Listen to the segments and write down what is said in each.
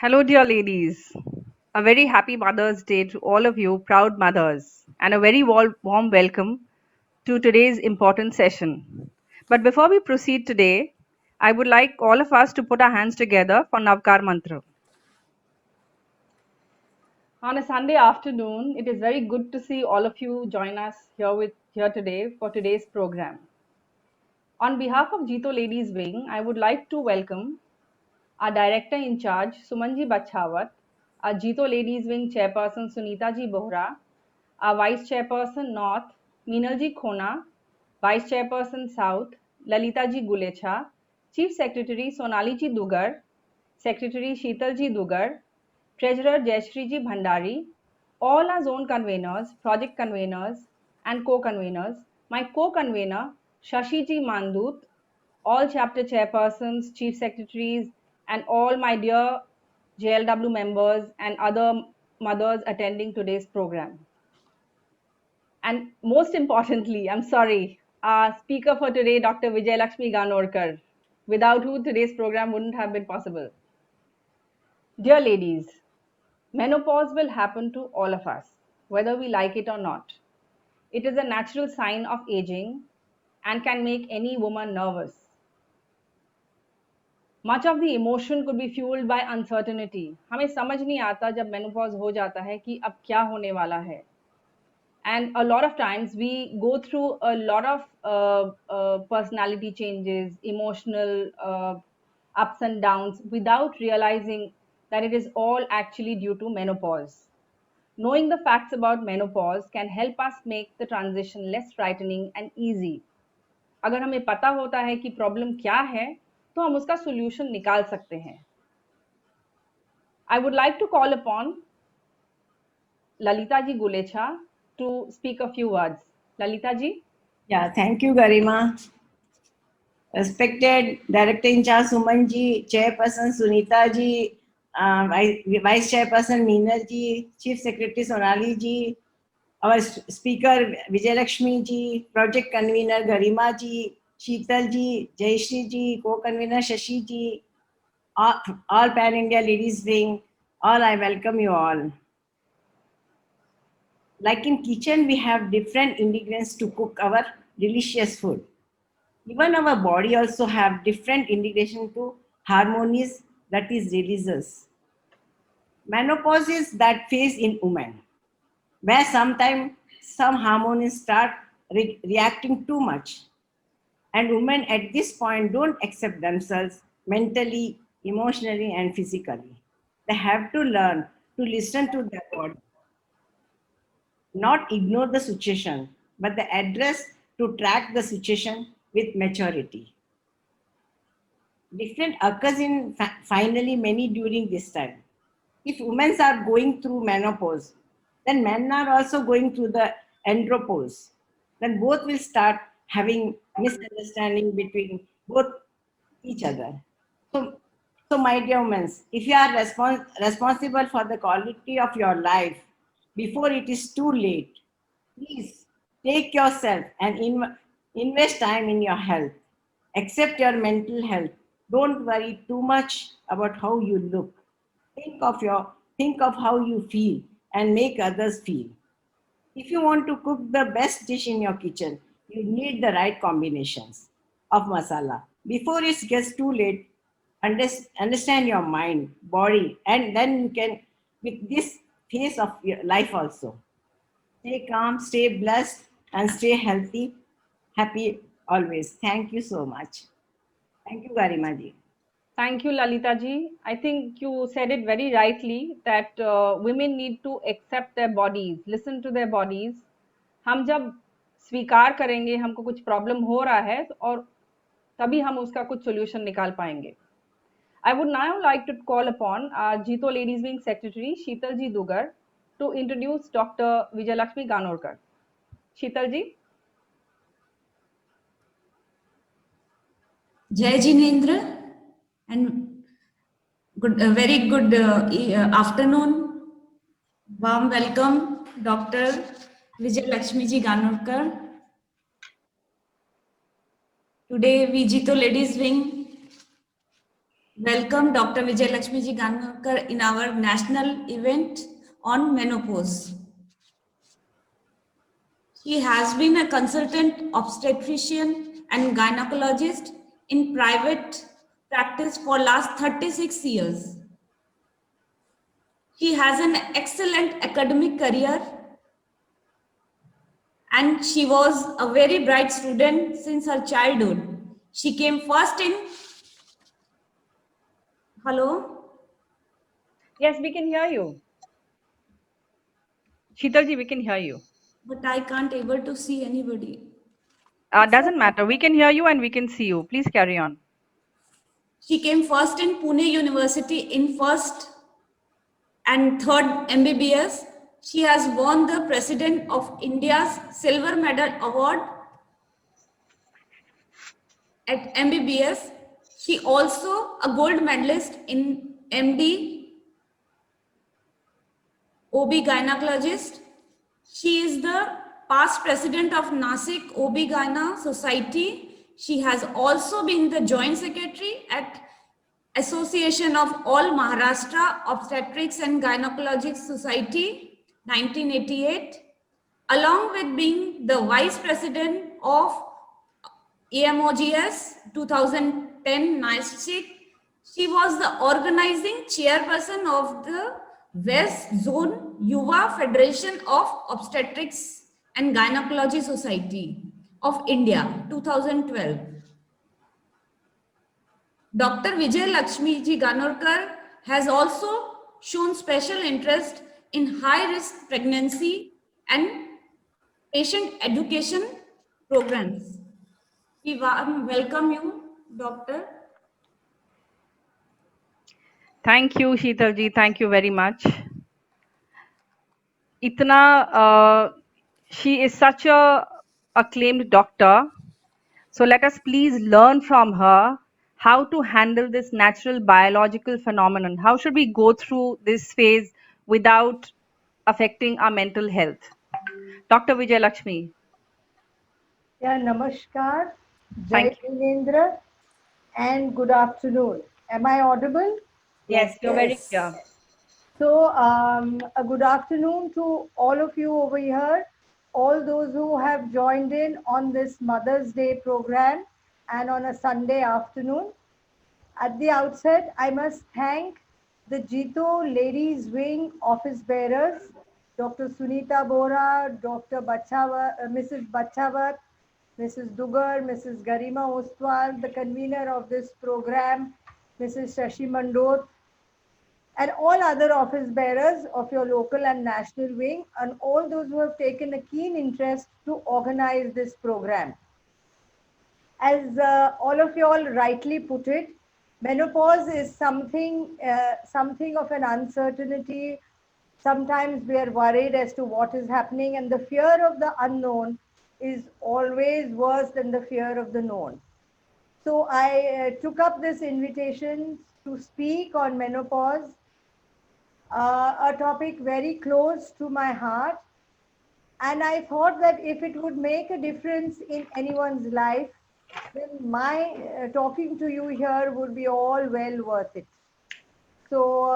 Hello, dear ladies. A very happy Mother's Day to all of you, proud mothers, and a very warm welcome to today's important session. But before we proceed today, I would like all of us to put our hands together for Navkar Mantra. On a Sunday afternoon, it is very good to see all of you join us here today for today's program. On behalf of Jito Ladies Wing, I would like to welcome our Director in Charge, Sumanji Bachawat, our Jito Ladies Wing Chairperson, Sunita Ji Bohra, our Vice Chairperson North, Meenalji Khona, Vice Chairperson South, Lalita Ji Gulecha, Chief Secretary Sonali Ji Dugar, Secretary Sheetal Ji Dugar, Treasurer Jayashri Ji Bhandari, all our zone conveners, project conveners, and co-conveners, my co-convener Shashi Ji Mandut, all chapter chairpersons, chief secretaries, and all my dear JLW members and other mothers attending today's program. And most importantly, I'm sorry, our speaker for today, Dr. Vijay Lakshmi Ganorkar, without who today's program wouldn't have been possible. Dear ladies, menopause will happen to all of us, whether we like it or not. It is a natural sign of aging and can make any woman nervous. Much of the emotion could be fuelled by uncertainty हमें समझ नहीं आता जब menopause हो जाता है कि अब क्या होने वाला है and a lot of times we go through a lot of personality changes emotional ups and downs without realizing that it is all actually due to menopause. Knowing the facts about menopause can help us make the transition less frightening and easy. अगर हमें पता होता है कि problem क्या है तो हम उसका सॉल्यूशन निकाल सकते हैं. I would like to call upon Lalita ji Gulecha to speak a few words. Lalita ji. Yeah, thank you, Garima. Respected Director in Charge Suman ji, Chairperson Sunita ji, Vice Chairperson Meenal ji, Chief Secretary Sonali ji, our Speaker Vijay Lakshmi ji, Project Convener Garima ji, Sheetal ji, Jayashri ji, Co-Convener Shashi ji, all Pan India Ladies Wing, all I welcome you all. Like in kitchen, we have different ingredients to cook our delicious food. Even our body also have different integration to harmonies that is releases. Menopause is that phase in women where sometimes some hormones start reacting too much, and women at this point don't accept themselves mentally, emotionally, and physically. They have to learn to listen to their body, not ignore the situation, but the address to track the situation with maturity. Different occurs in finally many during this time. If women are going through menopause, then men are also going through the andropause. Then both will start having misunderstanding between both each other. So, so my dear women, if you are responsible for the quality of your life before it is too late, please take yourself and invest time in your health. Accept your mental health. Don't worry too much about how you look. Think of how you feel and make others feel. If you want to cook the best dish in your kitchen, you need the right combinations of masala. Before it gets too late, understand your mind, body, and then you can, with this phase of your life also. Stay calm, stay blessed, and stay healthy, happy always. Thank you so much. Thank you, Garima ji. Thank you, Lalita ji. I think you said it very rightly that women need to accept their bodies, listen to their bodies. हम जब स्वीकार करेंगे हमको कुछ problem हो रहा है और तभी हम उसका कुछ सॉल्यूशन निकाल पाएंगे. I would now like to call upon our Jito Ladies Wing Secretary Sheetal Ji Dugar to introduce Dr. Vijayalakshmi Ganorkar. Sheetal Ji. Jai Jinendra and very good afternoon. Warm welcome, Dr. Vijay Lakshmi Ji Ganorkar. Today, we Jito Ladies Wing welcome Dr. Vijay Lakshmi Ji Ganurkar in our national event on menopause. She has been a consultant obstetrician and gynecologist in private practice for last 36 years. She has an excellent academic career and she was a very bright student since her childhood. She came first in, hello, Yes, we can hear you. Sheetalji, we can hear you. but I can't able to see anybody. Doesn't matter. We can hear you and we can see you. Please carry on. She came first in Pune University in first and third MBBS. She has won the President of India's Silver Medal Award at MBBS. She also a gold medalist in MD OB gynecologist. She is the past president of Nasik OB Gyna Society. She has also been the joint secretary at Association of All Maharashtra Obstetrics and Gynecologic Society 1988, along with being the vice president of AMOGS 2010 Nasik. She was the organizing chairperson of the West Zone Yuva Federation of Obstetrics and Gynecology Society of India 2012. Dr. Vijay Lakshmi Ji Ganurkar has also shown special interest in high-risk pregnancy and patient education programs. We welcome you, Doctor. Thank you, Sheetalji. Thank you very much. Itna, she is such a acclaimed doctor. So let us please learn from her how to handle this natural biological phenomenon. How should we go through this phase without affecting our mental health? Dr. Vijay Lakshmi. Yeah, namaskar, Jai Thank you. Jinendra, and good afternoon. Am I audible? Yes, you're very Yes. clear. So, a good afternoon to all of you over here, all those who have joined in on this Mother's Day program and on a Sunday afternoon. At the outset, I must thank the Jito Ladies Wing office bearers, Dr. Sunita Bora, Dr. Mrs. Bachavat, Mrs. Dugar, Mrs. Garima Ostwal, the convener of this program, Mrs. Shashi Mandot, and all other office bearers of your local and national wing, and all those who have taken a keen interest to organize this program. As all of you all rightly put it, menopause is something of an uncertainty. Sometimes we are worried as to what is happening, and the fear of the unknown is always worse than the fear of the known. So I took up this invitation to speak on menopause, a topic very close to my heart. And I thought that if it would make a difference in anyone's life, then my talking to you here would be all well worth it. So,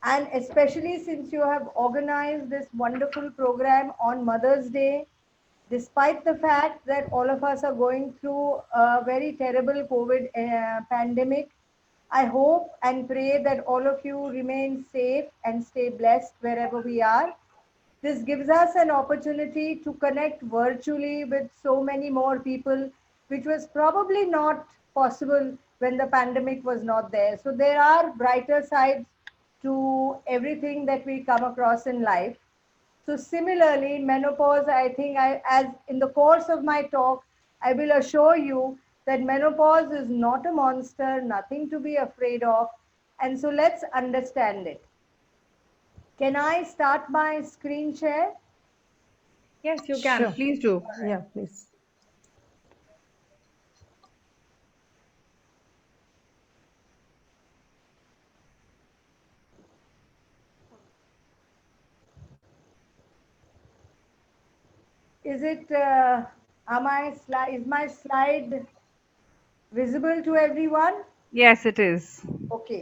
and especially since you have organized this wonderful program on Mother's Day, despite the fact that all of us are going through a very terrible COVID pandemic, I hope and pray that all of you remain safe and stay blessed wherever we are. This gives us an opportunity to connect virtually with so many more people, which was probably not possible when the pandemic was not there. So there are brighter sides to everything that we come across in life. So similarly, menopause, I think as in the course of my talk, I will assure you that menopause is not a monster, nothing to be afraid of. And so let's understand it. Can I start my screen share? Yes, you can. Sure. Please do. Yeah, please. Is it, is my slide visible to everyone? Yes, it is. Okay.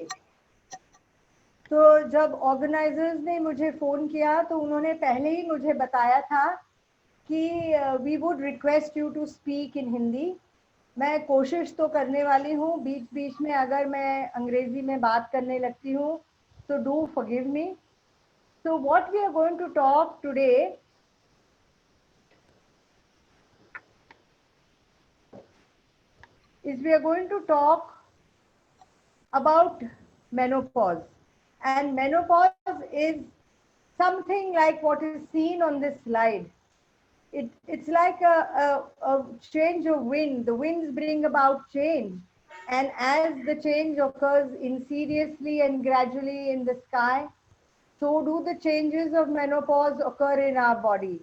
तो जब organisers ने मुझे phone किया तो उन्होंने पहले ही मुझे बताया था कि we would request you to speak in Hindi. मैं कोशिश तो करने वाली हूँ, बीच बीच में अगर मैं अंग्रेजी में बात करने लगती हूँ तो do forgive me. So what we are going to talk today is we are going to talk about menopause. And menopause is something like what is seen on this slide. It's like a change of wind. The winds bring about change. And as the change occurs insidiously and gradually in the sky, so do the changes of menopause occur in our body.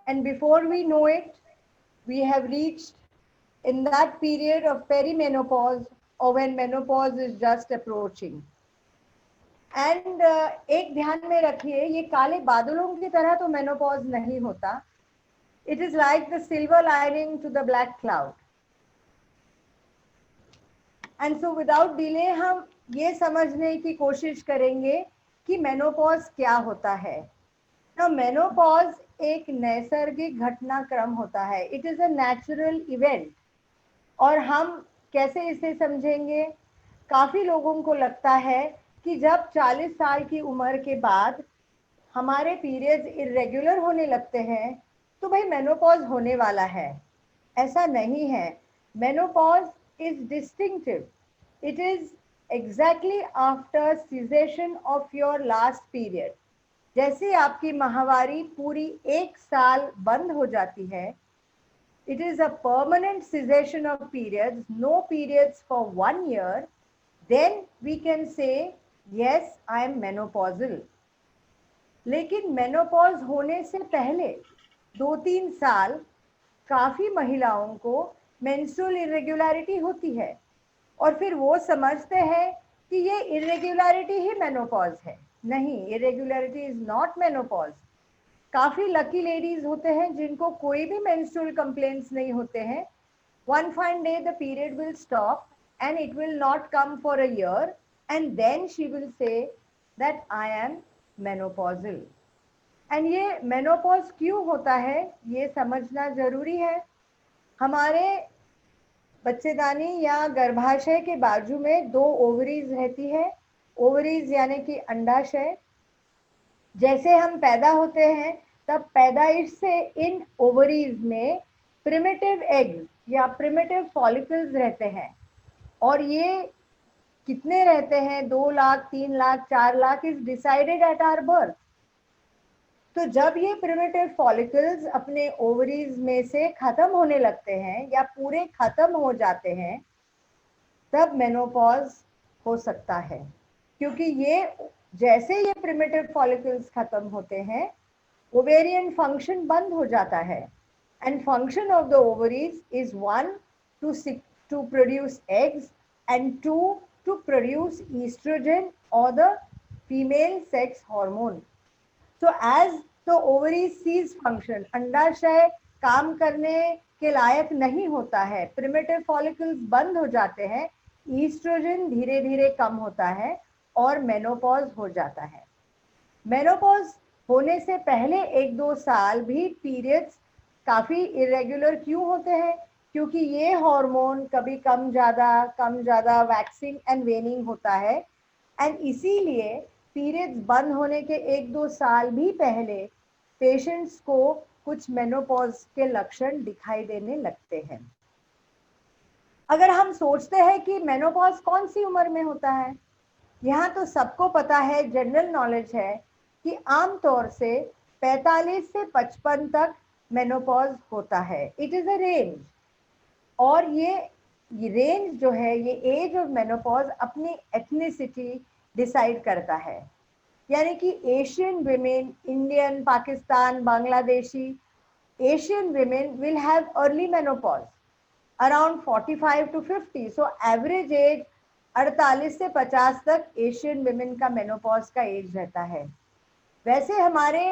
And before we know it, we have reached in that period of perimenopause or when menopause is just approaching. And एक ध्यान में रखिए, ये काले बादलों की तरह तो मेनोपॉज नहीं होता. It is like the silver lining to the black cloud. And so without delay हम ये समझने की कोशिश करेंगे कि मेनोपॉज क्या होता है. ना मेनोपॉज एक नैसर्गिक घटनाक्रम होता है. It is a natural event. और हम कैसे इसे समझेंगे? काफी लोगों को लगता है कि जब 40 साल की उम्र के बाद हमारे पीरियड्स इरेगुलर होने लगते हैं तो भाई मेनोपॉज होने वाला है. ऐसा नहीं है. Menopause is distinctive. It is exactly after cessation of your last period. जैसे आपकी माहवारी पूरी 1 साल बंद हो जाती है, it is a permanent cessation of periods, no periods for 1 year, then we can say yes, I am menopausal. लेकिन मेनोपॉज होने से पहले 2-3 साल काफी महिलाओं को मेंस्ट्रुअल इरेगुलरिटी होती है और फिर वो समझते हैं कि ये इरेगुलरिटी ही मेनोपॉज है. नहीं, इरेगुलरिटी इज नॉट मेनोपॉज. काफी लकी लेडीज होते हैं जिनको कोई भी मेंस्ट्रुअल कंप्लेंट्स नहीं होते हैं. One fine day the period will stop and it will not come for a year and then she will say that I am menopausal. एंड ये मेनोपॉज क्यों होता है ये समझना जरूरी है. हमारे बच्चेदानी या गर्भाशय के बाजू में 2 ओवरीज रहती है. ओवरीज यानी कि अंडाशय. जैसे हम पैदा होते हैं तब पैदाइश से इन ओवरीज में प्रिमिटिव एग्स या प्रिमिटिव फॉलिकल्स रहते हैं. और ये कितने रहते हैं? 2 lakh, 3 lakh, 4 lakh is decided at our birth. तो जब ये प्रिमिटिव फॉलिकल्स अपने ओवरीज में से खत्म होने लगते हैं या पूरे खत्म हो जाते हैं तब मेनोपॉज हो सकता है. क्योंकि ये जैसे ये प्रिमिटिव फॉलिकल्स खत्म होते हैं ओवेरियन फंक्शन बंद हो जाता है. And function of the ovaries is 1 to produce eggs and 2 to produce estrogen or the female sex hormone. So as the ovaries cease function, अंडाशय काम करने के लायक नहीं होता है, प्रिमिटिव फॉलिकल्स बंद हो जाते हैं, ईस्ट्रोजन धीरे धीरे कम होता है और मेनोपॉज हो जाता है. मेनोपॉज होने से पहले 1-2 साल भी पीरियड्स काफी इरेगुलर क्यों होते हैं? क्योंकि ये हार्मोन कभी कम ज्यादा वैक्सिंग एंड वेनिंग होता है. एंड इसीलिए पीरियड्स बंद होने के 1-2 साल भी पहले पेशेंट्स को कुछ मेनोपॉज के लक्षण दिखाई देने लगते हैं. अगर हम सोचते हैं कि मेनोपॉज कौन सी उम्र में होता है, यहाँ तो सबको पता है, जनरल नॉलेज है कि आमतौर से 45 से 55 तक मेनोपॉज होता है. It is a range. और ये रेंज जो है, ये एज ऑफ मेनोपॉज अपनी एथनिसिटी डिसाइड करता है. यानी कि Asian women, Indian, Pakistan, Bangladeshi Asian women will have early menopause around 45 to 50. So average age 48 से 50 तक एशियन विमेन का मेनोपॉज का एज रहता है. वैसे हमारे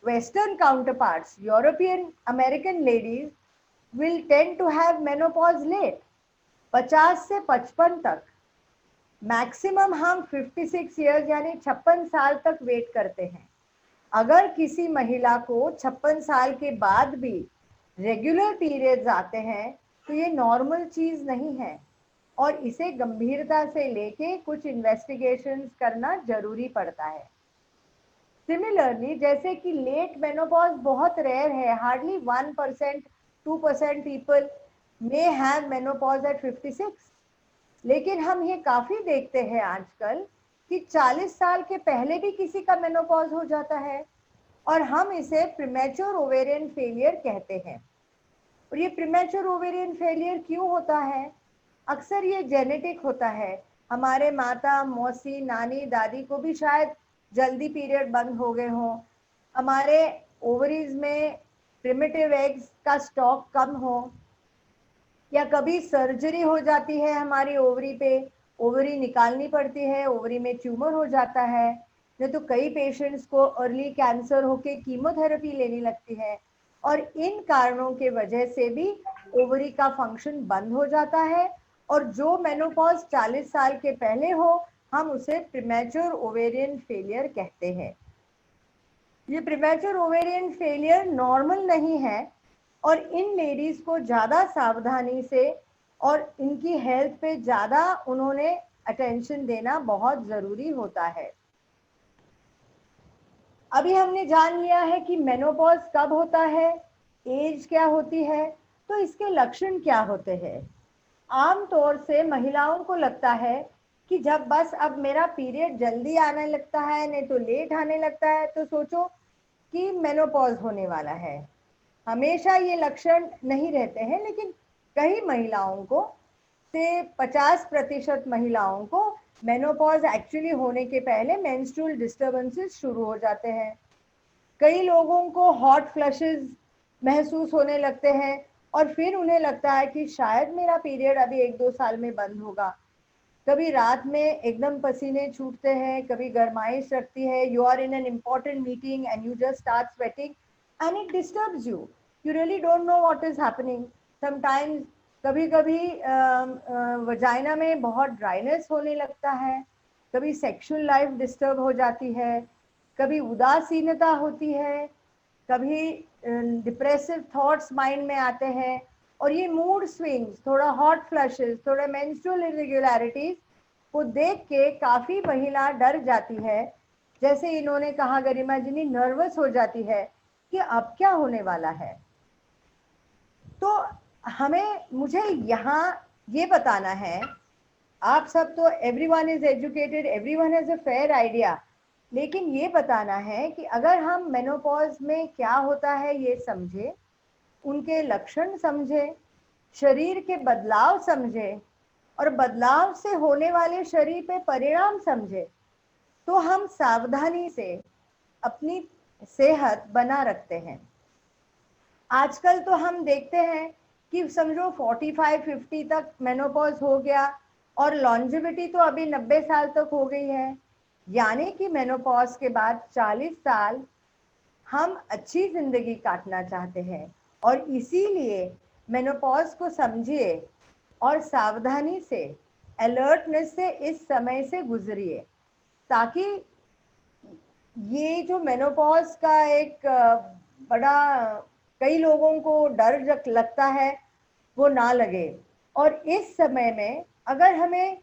western counterparts, European American ladies will tend to have menopause late, 50 से 55 तक. मैक्सिमम हम 56 ईयर्स यानी 56 साल तक वेट करते हैं। अगर किसी महिला को 56 साल के बाद भी रेगुलर पीरियड्स आते हैं तो ये नॉर्मल चीज नहीं है और इसे गंभीरता से लेके कुछ इन्वेस्टिगेशंस करना जरूरी पड़ता है। सिमिलरली जैसे कि लेट मेनोपॉज बहुत रेयर है, hardly 1% 2% people may have menopause at 56, लेकिन हम ये काफी देखते हैं आजकल कि 40 साल के पहले भी किसी का मेनोपॉज हो जाता है और हम इसे प्रीमेच्योर ओवेरियन फेलियर कहते हैं। और ये प्रीमेच्योर ओवेरियन फेलियर क्यों होता है? अक्सर ये जेनेटिक होता है। हमारे माता, मौसी, नानी, दादी को भी शायद जल्दी पीरियड बंद हो गए हों, हमारे ओवरीज में प्रिमिटिव एग्स का स्टॉक कम हो, या कभी सर्जरी हो जाती है हमारी ओवरी पे, ओवरी निकालनी पड़ती है, ओवरी में ट्यूमर हो जाता है, नहीं तो कई पेशेंट्स को अर्ली कैंसर होके कीमोथेरेपी लेनी लगती है और इन कारणों के वजह से भी ओवरी का फंक्शन बंद हो जाता है और जो मेनोपॉज 40 साल के पहले हो हम उसे प्रीमेच्योर ओवेरियन फेलियर कहते हैं। ये प्रीमेच्योर ओवेरियन फेलियर नॉर्मल नहीं है और इन लेडीज को ज़्यादा सावधानी से और इनकी हेल्थ पे ज़्यादा उन्होंने अटेंशन देना बहुत ज़रूरी होता है। अभी हमने जान लिया है कि मेनोपॉज कब होता है, एज क्या होती है, तो इसके लक्षण क्या होते हैं। आमतौर से महिलाओं को लगता है कि जब बस अब मेरा पीरियड जल्दी आने लगता है, नहीं तो लेट आने लगता है, तो सोचो कि मेनोपॉज होने वाला है। हमेशा ये लक्षण नहीं रहते हैं, लेकिन कई महिलाओं को से 50% महिलाओं को मेनोपॉज एक्चुअली होने के पहले मेंस्ट्रुअल डिस्टर्बेंसेस शुरू हो जाते हैं। कई लोगों को हॉट फ्लशेस महसूस होने लगते हैं और फिर उन्हें लगता है कि शायद मेरा पीरियड अभी 1-2 साल में बंद होगा। कभी रात में एकदम पसीने छूटते हैं, कभी गर्माइश रखती है, you are in an important meeting and you just start sweating and it disturbs you, you really don't know what is happening. Sometimes कभी कभी वजाइना में बहुत ड्राइनेस होने लगता है, कभी सेक्सुअल लाइफ डिस्टर्ब हो जाती है, कभी उदासीनता होती है, कभी डिप्रेसिव थॉट्स माइंड में आते हैं और ये मूड स्विंग्स, थोड़ा हॉट फ्लशेस, थोड़ा मेंस्ट्रुअल इरेगुलरिटीज को देख के काफ़ी महिला डर जाती है। जैसे इन्होंने कहा, गरिमा जी ने, नर्वस हो जाती है कि अब क्या होने वाला है। तो मुझे यहाँ ये बताना है, आप सब तो everyone is educated, everyone has a fair idea, लेकिन ये बताना है कि अगर हम मेनोपॉज में क्या होता है ये समझे, उनके लक्षण समझे, शरीर के बदलाव समझे और बदलाव से होने वाले शरीर पे परिणाम समझे, तो हम सावधानी से अपनी सेहत बना रखते हैं। आजकल तो हम देखते हैं कि समझो 45-50 तक मेनोपॉज हो गया और लॉन्जेविटी तो अभी 90 साल तक हो गई है, यानी कि मेनोपॉज के बाद 40 साल हम अच्छी जिंदगी काटना चाहते हैं और इसीलिए मेनोपॉज को समझिए और सावधानी से, अलर्टनेस से इस समय से गुजरिए, ताकि ये जो मेनोपॉज का एक बड़ा कई लोगों को डर लगता है वो ना लगे। और इस समय में अगर हमें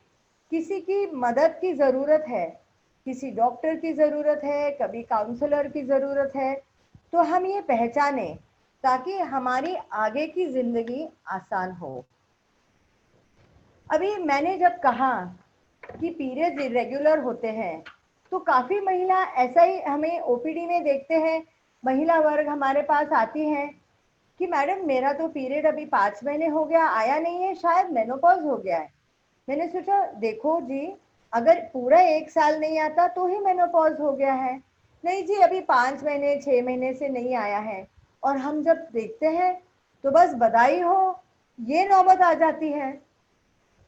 किसी की मदद की ज़रूरत है, किसी डॉक्टर की ज़रूरत है, कभी काउंसलर की ज़रूरत है, तो हम ये पहचाने ताकि हमारी आगे की ज़िंदगी आसान हो। अभी मैंने जब कहा कि पीरियड्स इरेगुलर होते हैं तो काफ़ी महिला ऐसा ही हमें ओपीडी में देखते हैं, महिला वर्ग हमारे पास आती हैं कि मैडम मेरा तो पीरियड अभी 5 महीने हो गया आया नहीं है, शायद मेनोपॉज हो गया है। मैंने सोचा देखो जी, अगर पूरा 1 साल नहीं आता तो ही मेनोपॉज हो गया है, नहीं जी अभी 5 महीने 6 महीने से नहीं आया है। और हम जब देखते हैं तो बस बधाई हो, ये नौबत आ जाती है।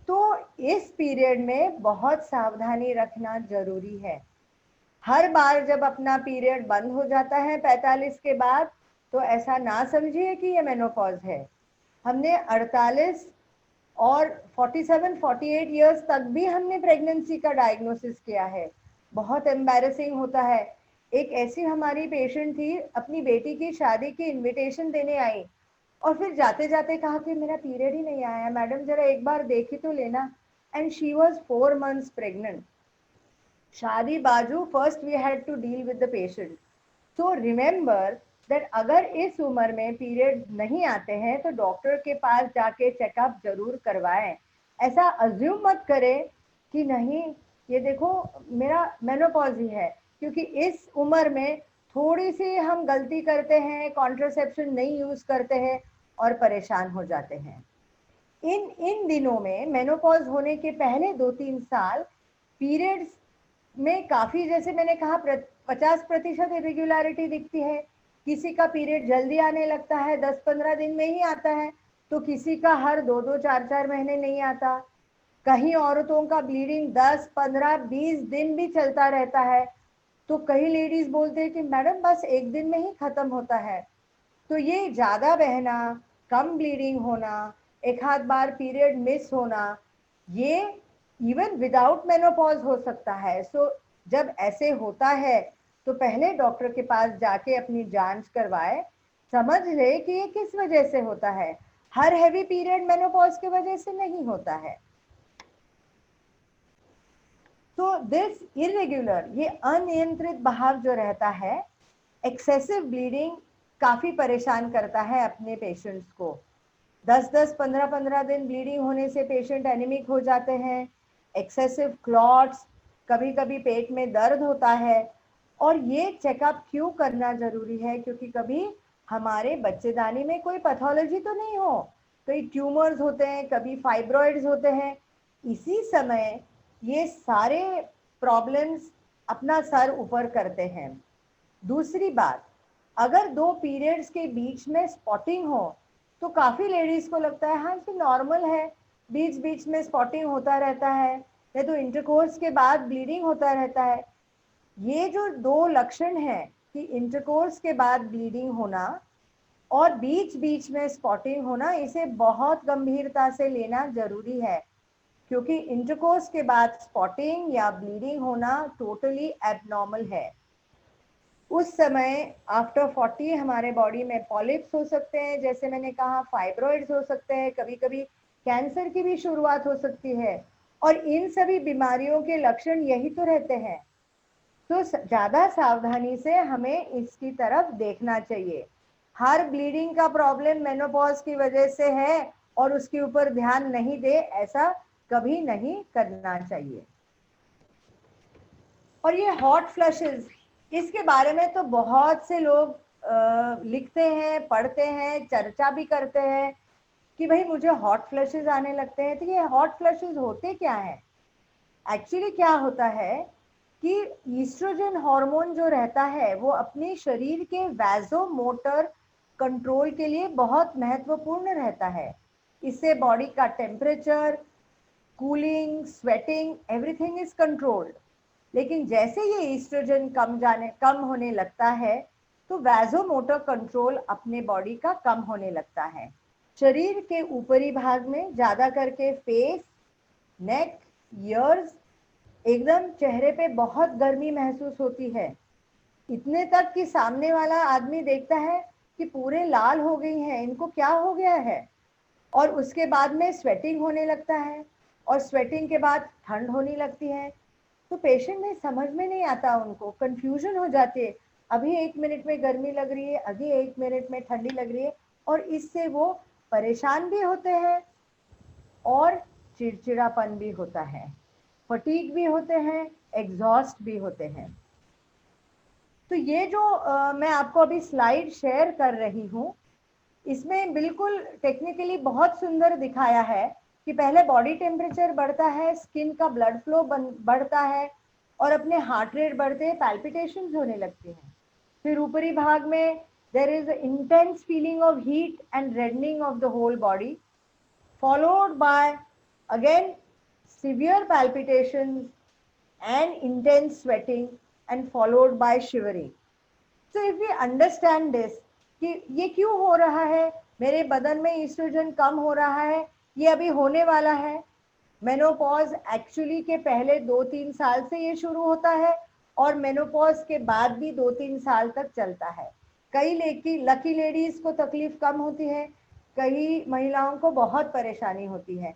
तो इस पीरियड में बहुत सावधानी रखना जरूरी है। हर बार जब अपना पीरियड बंद हो जाता है 45 के बाद, तो ऐसा ना समझिए कि ये मेनोपॉज है। हमने 48 और 47-48 इयर्स तक भी हमने प्रेगनेंसी का डायग्नोसिस किया है। बहुत एम्बैरेसिंग होता है। एक ऐसी हमारी पेशेंट थी, अपनी बेटी की शादी की इनविटेशन देने आई और फिर जाते जाते कहा कि मेरा पीरियड ही नहीं आया, मैडम जरा एक बार देखी तो लेना। एंड शी वॉज 4 months प्रेग्नेंट। शादी बाजू, first we had to deal with the patient. So remember that अगर इस उम्र में पीरियड नहीं आते हैं तो डॉक्टर के पास जाके चेकअप जरूर करवाएं। ऐसा अज्यूम मत करें कि नहीं ये देखो मेरा मेनोपॉज ही है, क्योंकि इस उम्र में थोड़ी सी हम गलती करते हैं, कॉन्ट्रासेप्शन नहीं यूज करते हैं और परेशान हो जाते हैं। इन दिनों में मेनोपॉज होने के पहले 2-3 साल पीरियड्स में काफी, जैसे मैंने कहा, 50% इरेगुलरिटी दिखती है। किसी का पीरियड जल्दी आने लगता है, 10-15 दिन में ही आता है, तो किसी का हर 2-2, 4-4 महीने नहीं आता। कहीं औरतों का ब्लीडिंग 10, 15, 20 दिन भी चलता रहता है। तो कई लेडीज बोलते हैं कि मैडम बस एक दिन में ही खत्म होता है। तो ये ज्यादा बहना, कम ब्लीडिंग होना, एक आध बार पीरियड मिस होना, ये इवन विदाउट मेनोपॉज हो सकता है। सो जब ऐसे होता है तो पहले डॉक्टर के पास जाके अपनी जांच करवाए, समझ ले कि ये किस वजह से होता है। हर हैवी पीरियड मेनोपॉज की वजह से नहीं होता है। तो दिस इरेग्युलर, ये अनियंत्रित बहाव जो रहता है, एक्सेसिव ब्लीडिंग काफी परेशान करता है अपने पेशेंट्स को। 10-10, 15-15 दिन ब्लीडिंग होने से पेशेंट एनीमिक हो जाते हैं। एक्सेसिव क्लॉट्स, कभी कभी पेट में दर्द होता है। और ये चेकअप क्यों करना जरूरी है? क्योंकि कभी हमारे बच्चेदानी में कोई पैथोलॉजी तो नहीं हो, कई ट्यूमर्स होते हैं, कभी फाइब्रॉइड्स होते हैं। इसी समय ये सारे प्रॉब्लम्स अपना सर ऊपर करते हैं। दूसरी बात, अगर 2 पीरियड्स के बीच में स्पॉटिंग हो तो काफी लेडीज को लगता है हाँ ये नॉर्मल है, बीच बीच में स्पॉटिंग होता रहता है, या तो इंटरकोर्स के बाद ब्लीडिंग होता रहता है। ये जो 2 लक्षण हैं कि इंटरकोर्स के बाद ब्लीडिंग होना और बीच बीच में स्पॉटिंग होना, इसे बहुत गंभीरता से लेना जरूरी है। क्योंकि इंटरकोर्स के बाद स्पॉटिंग या ब्लीडिंग होना टोटली एबनॉर्मल है। उस समय आफ्टर 40 हमारे बॉडी में पॉलिप्स हो सकते हैं, जैसे मैंने कहा, फाइब्रॉइड्स हो सकते हैं, कभी कभी कैंसर की भी शुरुआत हो सकती है। और इन सभी बीमारियों के लक्षण यही तो रहते हैं। तो ज्यादा सावधानी से हमें इसकी तरफ देखना चाहिए। हर ब्लीडिंग का प्रॉब्लम मेनोपॉज की वजह से है और उसके ऊपर ध्यान नहीं दे, ऐसा कभी नहीं करना चाहिए। और ये हॉट फ्लशेस, इसके बारे में तो बहुत से लोग लिखते हैं, पढ़ते हैं, चर्चा भी करते हैं कि भाई मुझे हॉट फ्लशेस आने लगते हैं। तो ये हॉट फ्लशेस होते क्या है? एक्चुअली क्या होता है कि ईस्ट्रोजन हार्मोन जो रहता है वो अपने शरीर के वैजोमोटर कंट्रोल के लिए बहुत महत्वपूर्ण रहता है। इससे बॉडी का temperature, cooling, sweating, everything is controlled. लेकिन जैसे ये ईस्ट्रोजन कम होने लगता है तो वैजोमोटर कंट्रोल अपने बॉडी का कम होने लगता है। शरीर के ऊपरी भाग में, ज्यादा करके फेस, नेक, ईयर्स, एकदम चेहरे पे बहुत गर्मी महसूस होती है। इतने तक कि सामने वाला आदमी देखता है कि पूरे लाल हो गई हैं, इनको क्या हो गया है। और उसके बाद में स्वेटिंग होने लगता है और स्वेटिंग के बाद ठंड होने लगती है। तो पेशेंट में समझ में नहीं आता, उनको कंफ्यूजन हो जाती है। अभी 1 मिनट में गर्मी लग रही है, अभी 1 मिनट में ठंडी लग रही है, और इससे वो परेशान भी होते हैं और चिड़चिड़ापन भी होता है, फटीग भी होते हैं, एग्जॉस्ट भी होते हैं। तो ये जो मैं आपको अभी स्लाइड शेयर कर रही हूँ, इसमें बिल्कुल टेक्निकली बहुत सुंदर दिखाया है कि पहले बॉडी टेम्परेचर बढ़ता है, स्किन का ब्लड फ्लो बढ़ता है और अपने हार्ट रेट बढ़ते हैं, पैल्पिटेशंस होने लगती हैं। फिर ऊपरी भाग में there is intense feeling of heat and reddening of the whole body, followed by again severe palpitations and intense sweating and followed by shivering. So if we understand this कि ये क्यों हो रहा है, मेरे बदन में ईस्ट्रोजन कम हो रहा है, ये अभी होने वाला है। मेनोपॉज एक्चुअली के पहले 2-3 साल से ये शुरू होता है और मेनोपॉज के बाद भी 2-3 साल तक चलता है। कई लकी लेडीज को तकलीफ कम होती है, कई महिलाओं को बहुत परेशानी होती है,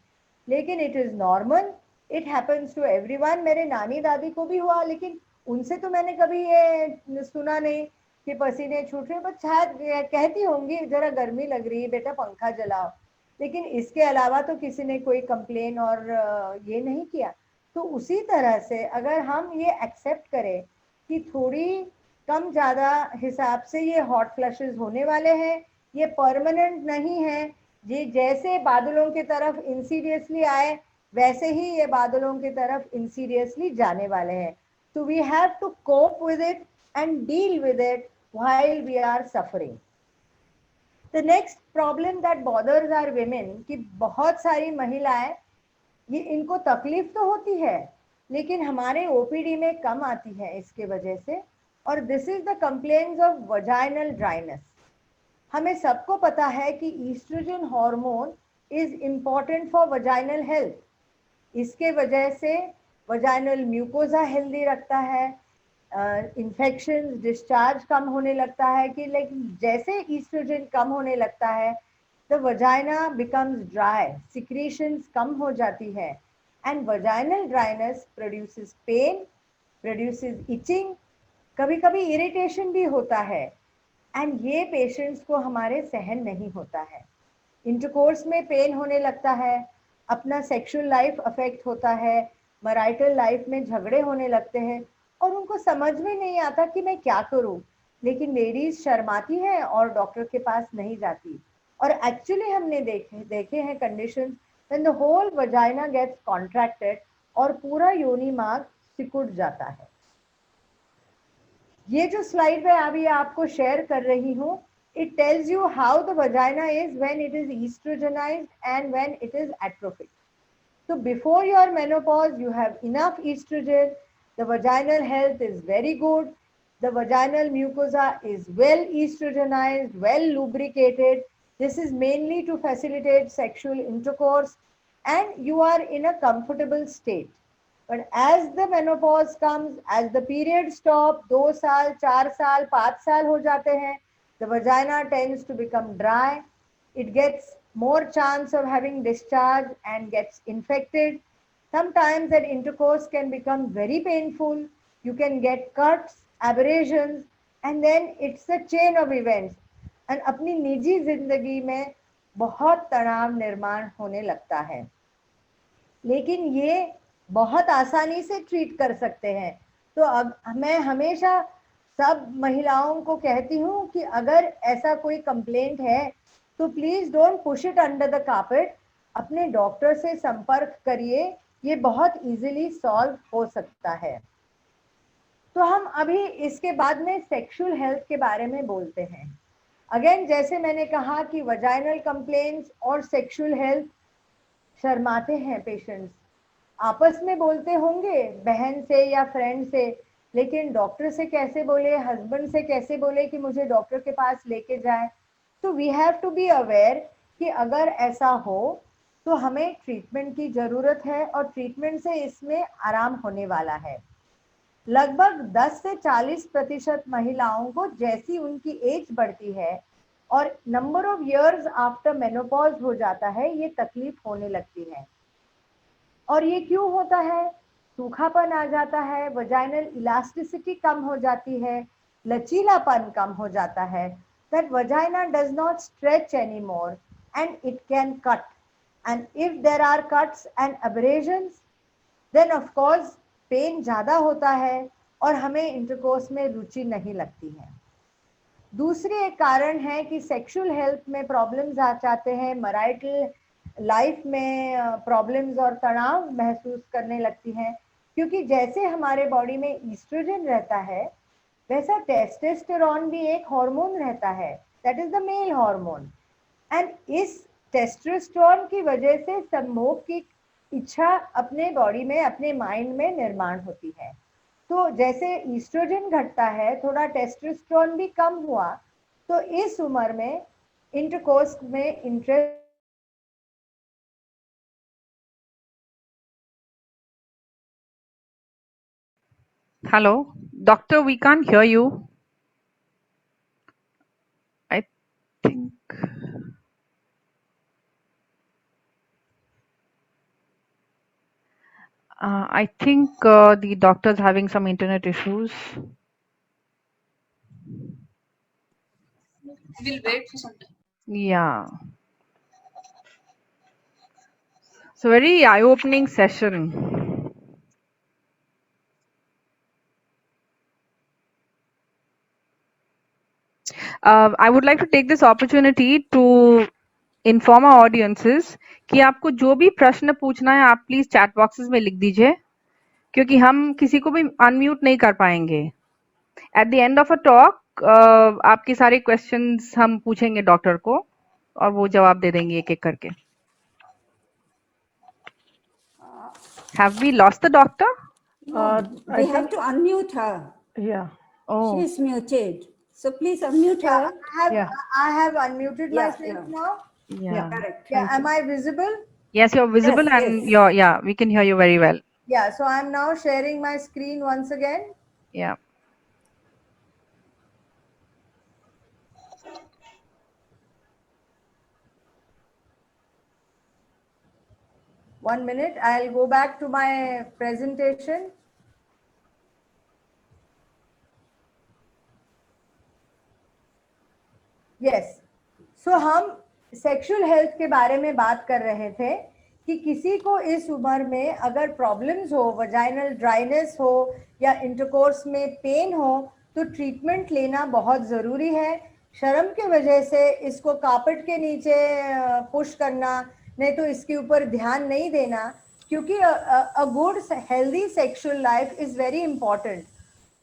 लेकिन it is normal, it happens to everyone. मेरे नानी दादी को भी हुआ, लेकिन उनसे तो मैंने कभी ये सुना नहीं कि पसीने छूट रहे, बट शायद कहती होंगी जरा गर्मी लग रही है बेटा पंखा जलाओ, लेकिन इसके अलावा तो किसी ने कोई कंप्लेन और ये नहीं किया। तो उसी तरह से अगर हम ये एक्सेप्ट करें कि थोड़ी कम ज़्यादा हिसाब से ये हॉट फ्लशेस होने वाले हैं, ये परमानेंट नहीं है, ये जैसे बादलों की तरफ इंसीडियसली आए वैसे ही ये बादलों की तरफ इंसीडियसली जाने वाले हैं। तो we have to cope with it and deal with it while we are suffering. The next problem that bothers our women कि बहुत सारी महिलाएं, ये इनको तकलीफ तो होती है लेकिन हमारे ओपीडी में कम आती है इसके वजह से, और this is the complaints of vaginal dryness. हमें सबको पता है कि oestrogen hormone is important for vaginal health. इसके वजह से वजाइनल म्यूकोजा हेल्दी रखता है, इन्फेक्शन डिस्चार्ज कम होने लगता है कि लेकिन जैसे ईस्ट्रोजन कम होने लगता है the vagina becomes dry, secretions कम हो जाती है, and vaginal dryness produces pain, produces itching, कभी कभी इरिटेशन भी होता है, एंड ये पेशेंट्स को हमारे सहन नहीं होता है। इंटरकोर्स में पेन होने लगता है, अपना सेक्सुअल लाइफ अफेक्ट होता है, मैरिटल लाइफ में झगड़े होने लगते हैं और उनको समझ में नहीं आता कि मैं क्या करूं, लेकिन लेडीज शर्माती हैं और डॉक्टर के पास नहीं जाती। और एक्चुअली हमने देखे हैं conditions when the whole vagina gets contracted और पूरा योनि मार्ग सिकुड़ जाता है। ये जो स्लाइड मैं अभी आपको शेयर कर रही हूँ, it tells you how the vagina is when it is estrogenized and when it is atrophic. So before your menopause, you have enough estrogen, the vaginal health is very good, the vaginal mucosa is well estrogenized, well lubricated. This is mainly to facilitate sexual intercourse and you are in a comfortable state. But as the menopause comes, as the period stop, 2 साल, 4 साल, 5 साल हो जाते हैं, the vagina tends to become dry. It gets more chance of having discharge and gets infected. Sometimes that intercourse can become very painful. You can get cuts, abrasions, and then it's a chain of events. And अपनी निजी जिंदगी में बहुत तनाव निर्माण होने लगता है, लेकिन ये बहुत आसानी से ट्रीट कर सकते हैं। तो अब मैं हमेशा सब महिलाओं को कहती हूँ कि अगर ऐसा कोई कंप्लेंट है तो please don't push it under the carpet, अपने डॉक्टर से संपर्क करिए, ये बहुत इजीली सॉल्व हो सकता है। तो हम अभी इसके बाद में सेक्सुअल हेल्थ के बारे में बोलते हैं। अगेन जैसे मैंने कहा कि वजाइनल कंप्लेंट्स और सेक्सुअल हेल्थ, शर्माते हैं पेशेंट्स, आपस में बोलते होंगे बहन से या फ्रेंड से, लेकिन डॉक्टर से कैसे बोले, हस्बैंड से कैसे बोले कि मुझे डॉक्टर के पास लेके जाए। तो we have to be aware कि अगर ऐसा हो तो हमें ट्रीटमेंट की ज़रूरत है और ट्रीटमेंट से इसमें आराम होने वाला है। लगभग 10 से 40% महिलाओं को जैसी उनकी एज बढ़ती है और number of years after menopause हो जाता है, ये तकलीफ होने लगती है। और ये क्यों होता है? सूखापन आ जाता है, वजाइनल इलास्टिसिटी कम हो जाती है, लचीलापन कम हो जाता है, that vagina does not stretch anymore and it can cut, and if there are cuts and abrasions then of course pain ज़्यादा होता है और हमें इंटरकोर्स में रुचि नहीं लगती है। दूसरी एक कारण है कि सेक्सुअल हेल्थ में प्रॉब्लम्स आ जाते हैं, मैरिटल लाइफ में प्रॉब्लम्स और तनाव महसूस करने लगती हैं, क्योंकि जैसे हमारे बॉडी में ईस्ट्रोजन रहता है वैसा टेस्टोस्टेरोन भी एक हार्मोन रहता है, that is the male hormone, and इस टेस्टोस्टेरोन की वजह से संभोग की इच्छा अपने बॉडी में, अपने माइंड में निर्माण होती है। तो जैसे ईस्ट्रोजन घटता है, थोड़ा टेस्टोस्टेरोन भी कम हुआ, तो इस उम्र में इंटरकोर्स में interest Hello, doctor, we can't hear you. I think. I think the doctor's having some internet issues. We'll wait for some time. Yeah. So very eye-opening session. I would like to take this opportunity to inform our audiences कि आपको जो भी प्रश्न पूछना है आप please chat boxes में लिख दीजिए क्योंकि हम किसी को भी अनम्यूट नहीं कर पाएंगे. At the end of a talk आपके सारे क्वेश्चंस हम पूछेंगे डॉक्टर को और वो जवाब दे देंगे एक एक करके. Have we lost the doctor? We have to unmute her. Yeah. Oh, She's muted. So please unmute her. I have unmuted Yeah, myself yeah. now. yeah. Correct. Yeah, am I visible? Yes, you're visible Yes, and yes. you're, yeah, we can hear you very well. Yeah, so I'm now sharing my screen once again. Yeah. One minute, I'll go back to my presentation. Yes. So हम sexual health के बारे में बात कर रहे थे कि किसी को इस उम्र में अगर प्रॉब्लम्स हो, वजाइनल ड्राइनेस हो या इंटरकोर्स में पेन हो तो ट्रीटमेंट लेना बहुत ज़रूरी है. शर्म के वजह से इसको कार्पेट के नीचे पुश करना, नहीं तो इसके ऊपर ध्यान नहीं देना, क्योंकि a good healthy sexual life is very important.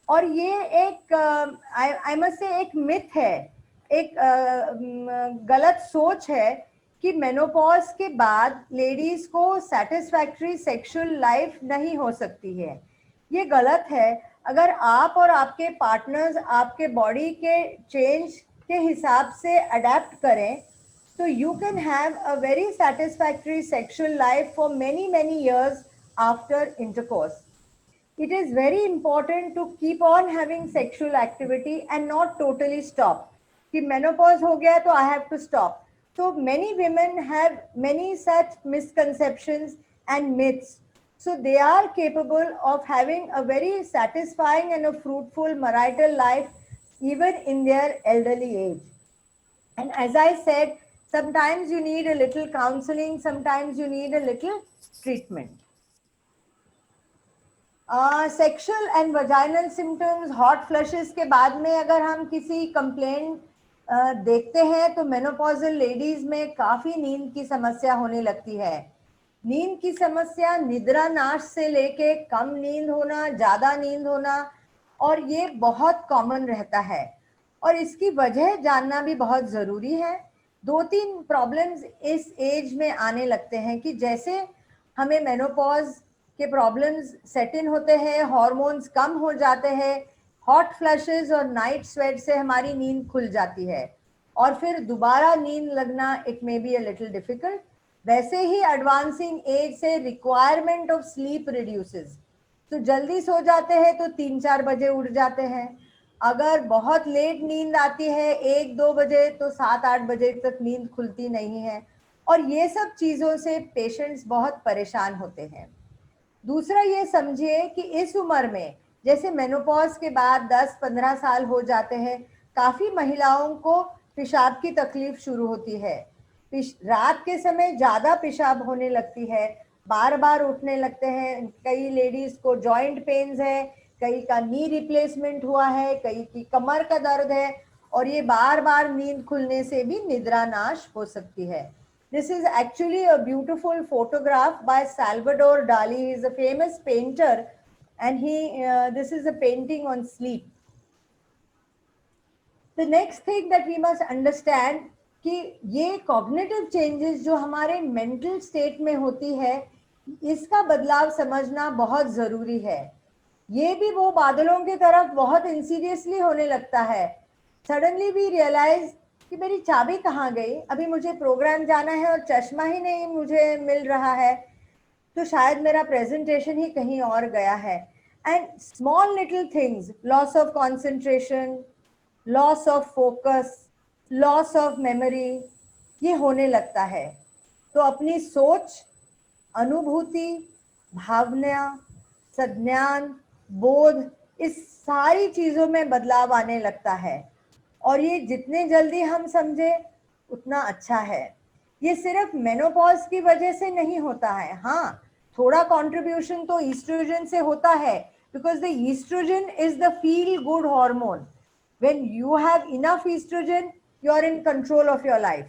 और ये एक आई मस्ट से एक मिथ है, एक गलत सोच है कि मेनोपॉज के बाद लेडीज को सेटिस्फैक्टरी सेक्सुअल लाइफ नहीं हो सकती है. ये गलत है. अगर आप और आपके पार्टनर्स आपके बॉडी के चेंज के हिसाब से अडेप्ट करें तो you can have a very satisfactory sexual life for many years after intercourse. It is very important to keep on having sexual activity and not totally stop. कि menopause हो गया तो I have to stop. So many women have many such misconceptions and myths. So they are capable of having a very satisfying and a fruitful marital life even in their elderly age. And as I said, sometimes you need a little counseling, sometimes you need a little treatment. Sexual and vaginal symptoms, hot flushes के बाद में अगर हम किसी complaint देखते हैं तो menopausal ladies में काफ़ी नींद की समस्या होने लगती है. नींद की समस्या निद्रा नाश से लेके कम नींद होना, ज़्यादा नींद होना, और ये बहुत कॉमन रहता है और इसकी वजह जानना भी बहुत ज़रूरी है. 2-3 प्रॉब्लम्स इस एज में आने लगते हैं कि जैसे हमें मेनोपॉज के प्रॉब्लम्स सेट इन होते हैं, हार्मोन्स कम हो जाते हैं, हॉट फ्लैशेस और नाइट स्वेट से हमारी नींद खुल जाती है और फिर दोबारा नींद लगना it may be a little difficult. वैसे ही एडवांसिंग एज से रिक्वायरमेंट ऑफ स्लीप रिड्यूसेस. तो जल्दी सो जाते हैं तो 3-4 बजे उठ जाते हैं. अगर बहुत लेट नींद आती है 1-2 बजे तो 7-8 बजे तक नींद खुलती नहीं है और ये सब चीज़ों से पेशेंट्स बहुत परेशान होते हैं. दूसरा ये समझिए कि इस उम्र में जैसे मेनोपॉज के बाद 10-15 साल हो जाते हैं, काफ़ी महिलाओं को पेशाब की तकलीफ शुरू होती है. रात के समय ज़्यादा पेशाब होने लगती है, बार बार उठने लगते हैं. कई लेडीज़ को जॉइंट पेन्स है, कई का नी रिप्लेसमेंट हुआ है, कई की कमर का दर्द है और ये बार बार नींद खुलने से भी निद्रा नाश हो सकती है. This is actually a beautiful photograph by Salvador Dali. He is a famous painter and this is a painting on sleep. The next thing that we must understand कि ये cognitive changes जो हमारे mental state में होती है, इसका बदलाव समझना बहुत ज़रूरी है. ये भी वो बादलों की तरफ बहुत insidiously होने लगता है. Suddenly we realize कि मेरी चाबी कहाँ गई, अभी मुझे प्रोग्राम जाना है और चश्मा ही नहीं मुझे मिल रहा है, तो शायद मेरा प्रेजेंटेशन ही कहीं और गया है. And small little things, loss of concentration, loss of focus, loss of memory, ये होने लगता है. तो अपनी सोच, अनुभूति, भावना, संज्ञान, बोध, इस सारी चीजों में बदलाव आने लगता है. और ये जितने जल्दी हम समझे उतना अच्छा है. ये सिर्फ मेनोपॉज की वजह से नहीं होता है. हाँ, थोड़ा कंट्रीब्यूशन तो ईस्ट्रोजन से होता है, because the estrogen is the feel good hormone. When you have enough estrogen, you are in control of your life.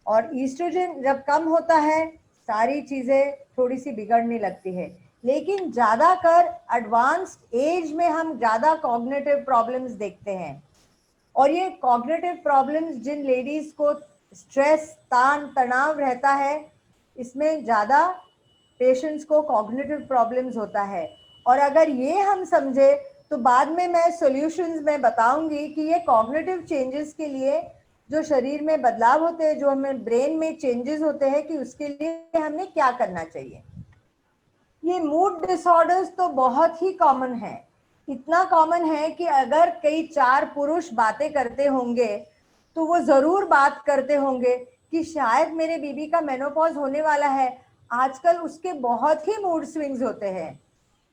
और ईस्ट्रोजन जब कम होता है, सारी चीजें थोड़ी सी बिगड़ने लगती है. लेकिन ज्यादा कर एडवांस्ड एज में हम ज्यादा कॉग्निटिव प्रॉब्लम्स देखते हैं. और ये कॉग्निटिव प्रॉब्लम्स जिन लेडीज को स्ट्रेस, तान तनाव रहता है, इसमें ज्यादा पेशेंट्स को कॉग्निटिव प्रॉब्लम्स होता है. और अगर ये हम समझे तो बाद में मैं सॉल्यूशंस में बताऊंगी कि ये कॉग्निटिव चेंजेस के लिए जो शरीर में बदलाव होते हैं, जो हमें ब्रेन में चेंजेस होते हैं, कि उसके लिए हमें क्या करना चाहिए. ये मूड डिसऑर्डर्स तो बहुत ही कॉमन है. इतना कॉमन है कि अगर कई 4 पुरुष बातें करते होंगे तो वो जरूर बात करते होंगे कि शायद मेरे बीबी का मेनोपॉज होने वाला है. आजकल उसके बहुत ही मूड स्विंग्स होते हैं.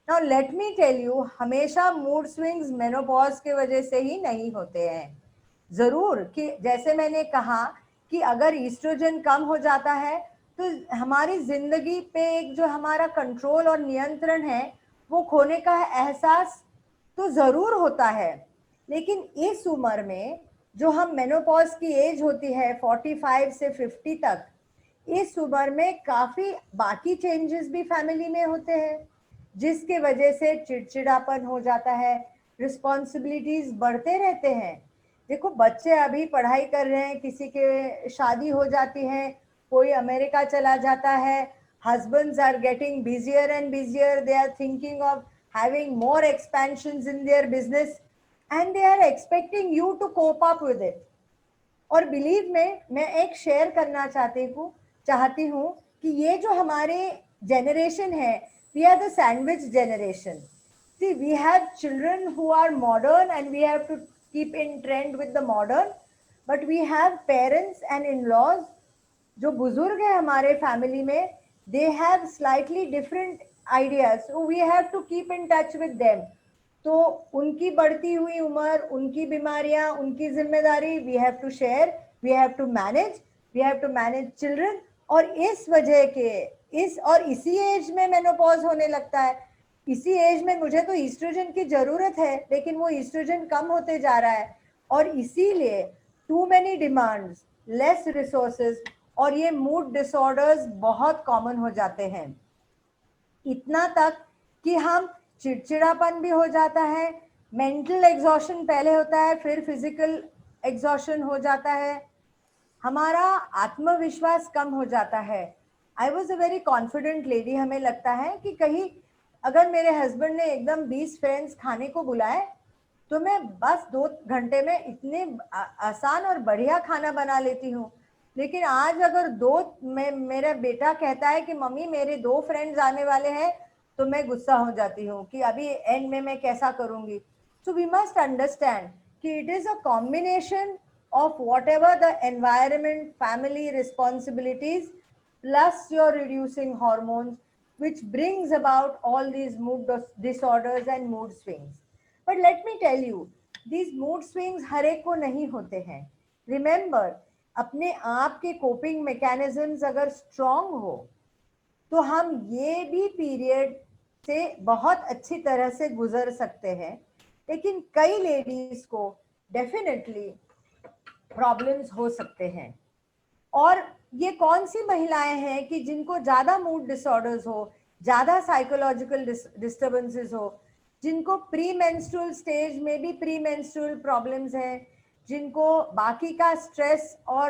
Now let me tell you, हमेशा मूड स्विंग्स मेनोपॉज के वजह से ही नहीं होते हैं. जरूर कि जैसे मैंने कहा कि अगर ईस्ट्रोजन कम हो जाता है तो हमारी जिंदगी पे एक जो हमारा कंट्रोल और नियंत्रण है वो खोने का एहसास तो जरूर होता है. लेकिन इस उम्र में जो हम मेनोपॉज की एज होती है 45 से 50 तक, इस उम्र में काफी बाकी चेंजेस भी फैमिली में होते हैं, जिसके वजह से चिड़चिड़ापन हो जाता है, रिस्पॉन्सिबिलिटीज बढ़ते रहते हैं. देखो, बच्चे अभी पढ़ाई कर रहे हैं, किसी के शादी हो जाती है, कोई अमेरिका चला जाता है, husbands are getting busier and busier, they are thinking of having more expansions in their business and they are expecting you to cope up with it. और बिलीव में मैं एक शेयर करना चाहती हूँ कि ये जो हमारे जनरेशन है, we are the sandwich generation. See, we have children who are modern and we have to keep in trend with the modern, but we have parents and in-laws जो बुजुर्ग है हमारे फैमिली में, they have slightly different ideas, so we have to keep in touch with them. तो उनकी बढ़ती हुई उम्र, उनकी बीमारियां, उनकी जिम्मेदारी, we have to share, we have to manage children. और इस वजह के इसी एज में मेनोपॉज होने लगता है. इसी एज में मुझे तो ईस्ट्रोजन की जरूरत है, लेकिन वो ईस्ट्रोजन कम होते जा रहा है और इसीलिए too many demands, less resources, और ये मूड डिसऑर्डर्स बहुत कॉमन हो जाते हैं. इतना तक कि हम चिड़चिड़ापन भी हो जाता है, मेंटल एग्जॉशन पहले होता है, फिर फिजिकल एग्जॉशन हो जाता है, हमारा आत्मविश्वास कम हो जाता है. I was a very confident lady. हमें लगता है कि कहीं अगर मेरे हस्बैंड ने एकदम 20 फ्रेंड्स खाने को बुलाए तो मैं बस 2 घंटे में इतने आसान और बढ़िया खाना बना लेती हूँ. लेकिन आज अगर मेरा बेटा कहता है कि मम्मी मेरे 2 फ्रेंड्स आने वाले हैं, तो मैं गुस्सा हो जाती हूँ कि अभी एंड में मैं कैसा करूँगी. सो वी मस्ट अंडरस्टैंड कि it is a combination of whatever the environment, family responsibilities, plus your reducing hormones, which brings about all these mood disorders and mood swings. But let me tell you, these mood swings हर एक को नहीं होते हैं. Remember, अपने आप के coping mechanisms अगर strong हो तो हम ये भी पीरियड से बहुत अच्छी तरह से गुजर सकते हैं. लेकिन कई लेडीज को डेफिनेटली प्रॉब्लम्स हो सकते हैं. और ये कौन सी महिलाएं हैं कि जिनको ज्यादा मूड डिसऑर्डर्स हो, ज्यादा साइकोलॉजिकल डिस्टर्बेंसेस हो, जिनको प्री मेंस्ट्रुअल स्टेज में भी प्री मेंस्ट्रुअल प्रॉब्लम्स हैं, जिनको बाकी का स्ट्रेस और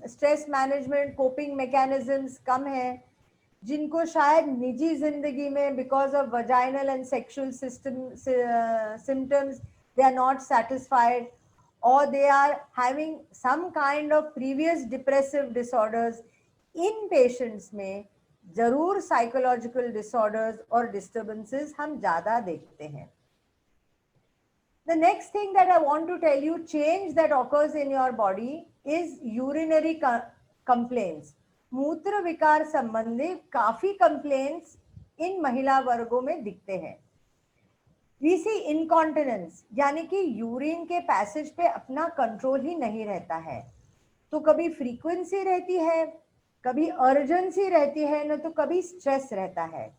स्ट्रेस मैनेजमेंट कोपिंग मैकेनिज्म्स कम है, जिनको शायद निजी जिंदगी में because of vaginal and sexual symptoms they are not satisfied, or they are having some kind of previous depressive disorders. In patients में जरूर साइकोलॉजिकल डिसऑर्डर्स और डिस्टर्बेंसेस हम ज़्यादा देखते हैं. The next thing that I want to tell you, change that occurs in your body is urinary complaints. मूत्र विकार संबंधी काफी complaints इन महिला वर्गों में दिखते हैं. We see incontinence, यानी कि यूरिन के पैसेज पे अपना कंट्रोल ही नहीं रहता है. तो कभी फ्रीक्वेंसी रहती है, कभी अर्जेंसी रहती है, न तो कभी स्ट्रेस रहता है.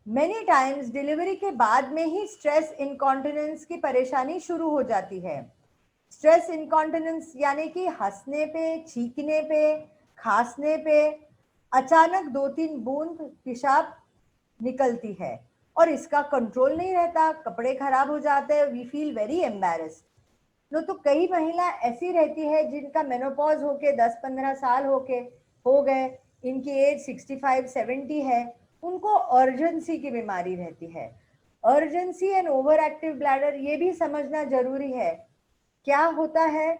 Many times डिलीवरी के बाद में ही स्ट्रेस इनकॉन्टिनेंस की परेशानी शुरू हो जाती है. स्ट्रेस इनकॉन्टिनेंस यानी कि हंसने पे, छींकने पे, खांसने पे अचानक 2-3 बूंद पेशाब निकलती है और इसका कंट्रोल नहीं रहता, कपड़े खराब हो जाते हैं. We feel very embarrassed. No तो कई महिला ऐसी रहती है जिनका मेनोपॉज होके 10-15 साल हो गए, इनकी एज 65-70 है, उनको अर्जेंसी की बीमारी रहती है. Urgency and over active bladder, ये भी समझना जरूरी है. क्या होता है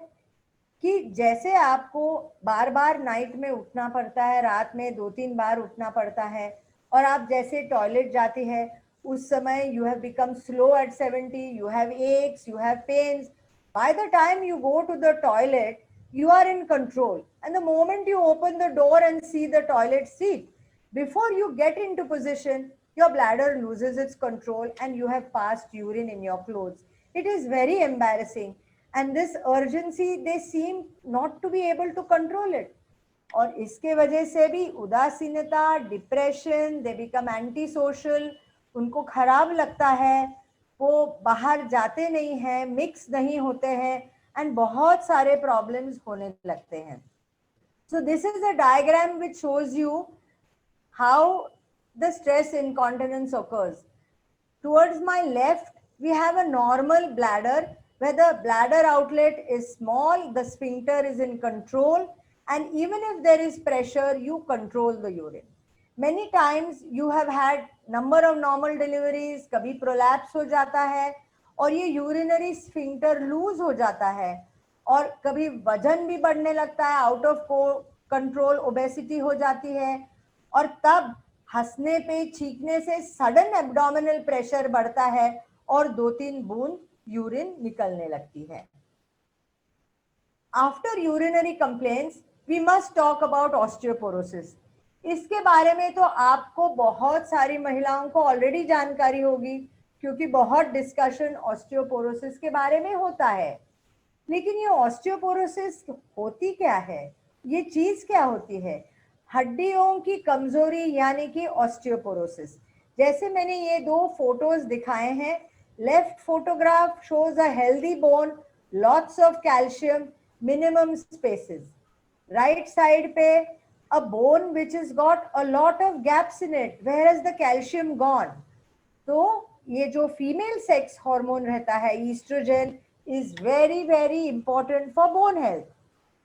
कि जैसे आपको बार बार नाइट में उठना पड़ता है, रात में 2-3 बार उठना पड़ता है, और आप जैसे टॉयलेट जाते हैं उस समय you have become slow at 70, you have aches, you have pains. By the time you go to the toilet, you are in control. And the moment you open the door and see the toilet seat, before you get into position, your bladder loses its control and you have passed urine in your clothes. It is very embarrassing. And this urgency, they seem not to be able to control it. और इसके वजह से भी उदासीनता, depression, they become antisocial, उनको खराब लगता है, वो बाहर जाते नहीं हैं, मिक्स नहीं होते हैं, एंड बहुत सारे प्रॉब्लम्स होने लगते हैं. So this is a diagram which shows you how the stress incontinence occurs. Towards my left, we have a normal bladder where the bladder outlet is small, the sphincter is in control, and even if there is pressure, you control the urine. Many times you have had number of normal deliveries, कभी prolapse हो जाता है और ये urinary sphincter lose हो जाता है, और कभी वजन भी बढ़ने लगता है, out of control obesity हो जाती है, और तब हंसने पे, छींकने से sudden abdominal pressure बढ़ता है और 2-3 बूंद यूरिन निकलने लगती है. After urinary complaints, we must talk about osteoporosis. इसके बारे में तो आपको बहुत सारी महिलाओं को ऑलरेडी जानकारी होगी, क्योंकि बहुत डिस्कशन ऑस्टियोपोरोसिस के बारे में होता है. लेकिन ये ऑस्टियोपोरोसिस होती क्या है, ये चीज क्या होती है? हड्डियों की कमजोरी यानी कि ऑस्टियोपोरोसिस. जैसे मैंने ये 2 फोटोज दिखाए हैं. Left photograph shows a healthy bone, lots of calcium, minimum spaces. Right side पे a bone which has got a lot of gaps in it. Where has the calcium gone? तो ये जो female sex hormone रहता है oestrogen is very very important for bone health.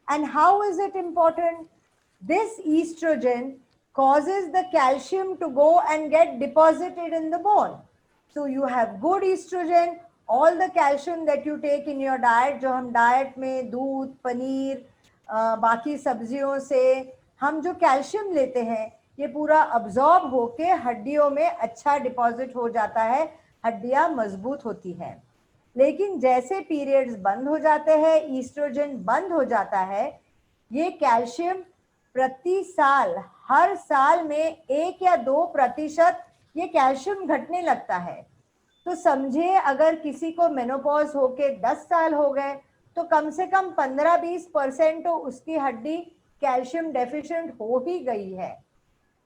And how is it important? This estrogen causes the calcium to go and get deposited in the bone. So you have good estrogen, all the calcium that you take in your diet, जो हम diet में दूध, पनीर, बाकी सब्जियों से हम जो calcium लेते हैं, ये पूरा अब्जॉर्ब होके हड्डियों में अच्छा डिपॉजिट हो जाता है, हड्डियां मजबूत होती हैं. लेकिन जैसे पीरियड्स बंद हो जाते हैं, ईस्ट्रोजन बंद हो जाता है, ये कैल्शियम प्रति साल, हर साल में 1 या 2% ये कैल्शियम घटने लगता है. तो समझिए अगर किसी को मेनोपॉज होके 10 साल हो गए तो कम से कम 15-20% तो उसकी हड्डी कैल्शियम डेफिशिएंट हो ही गई है.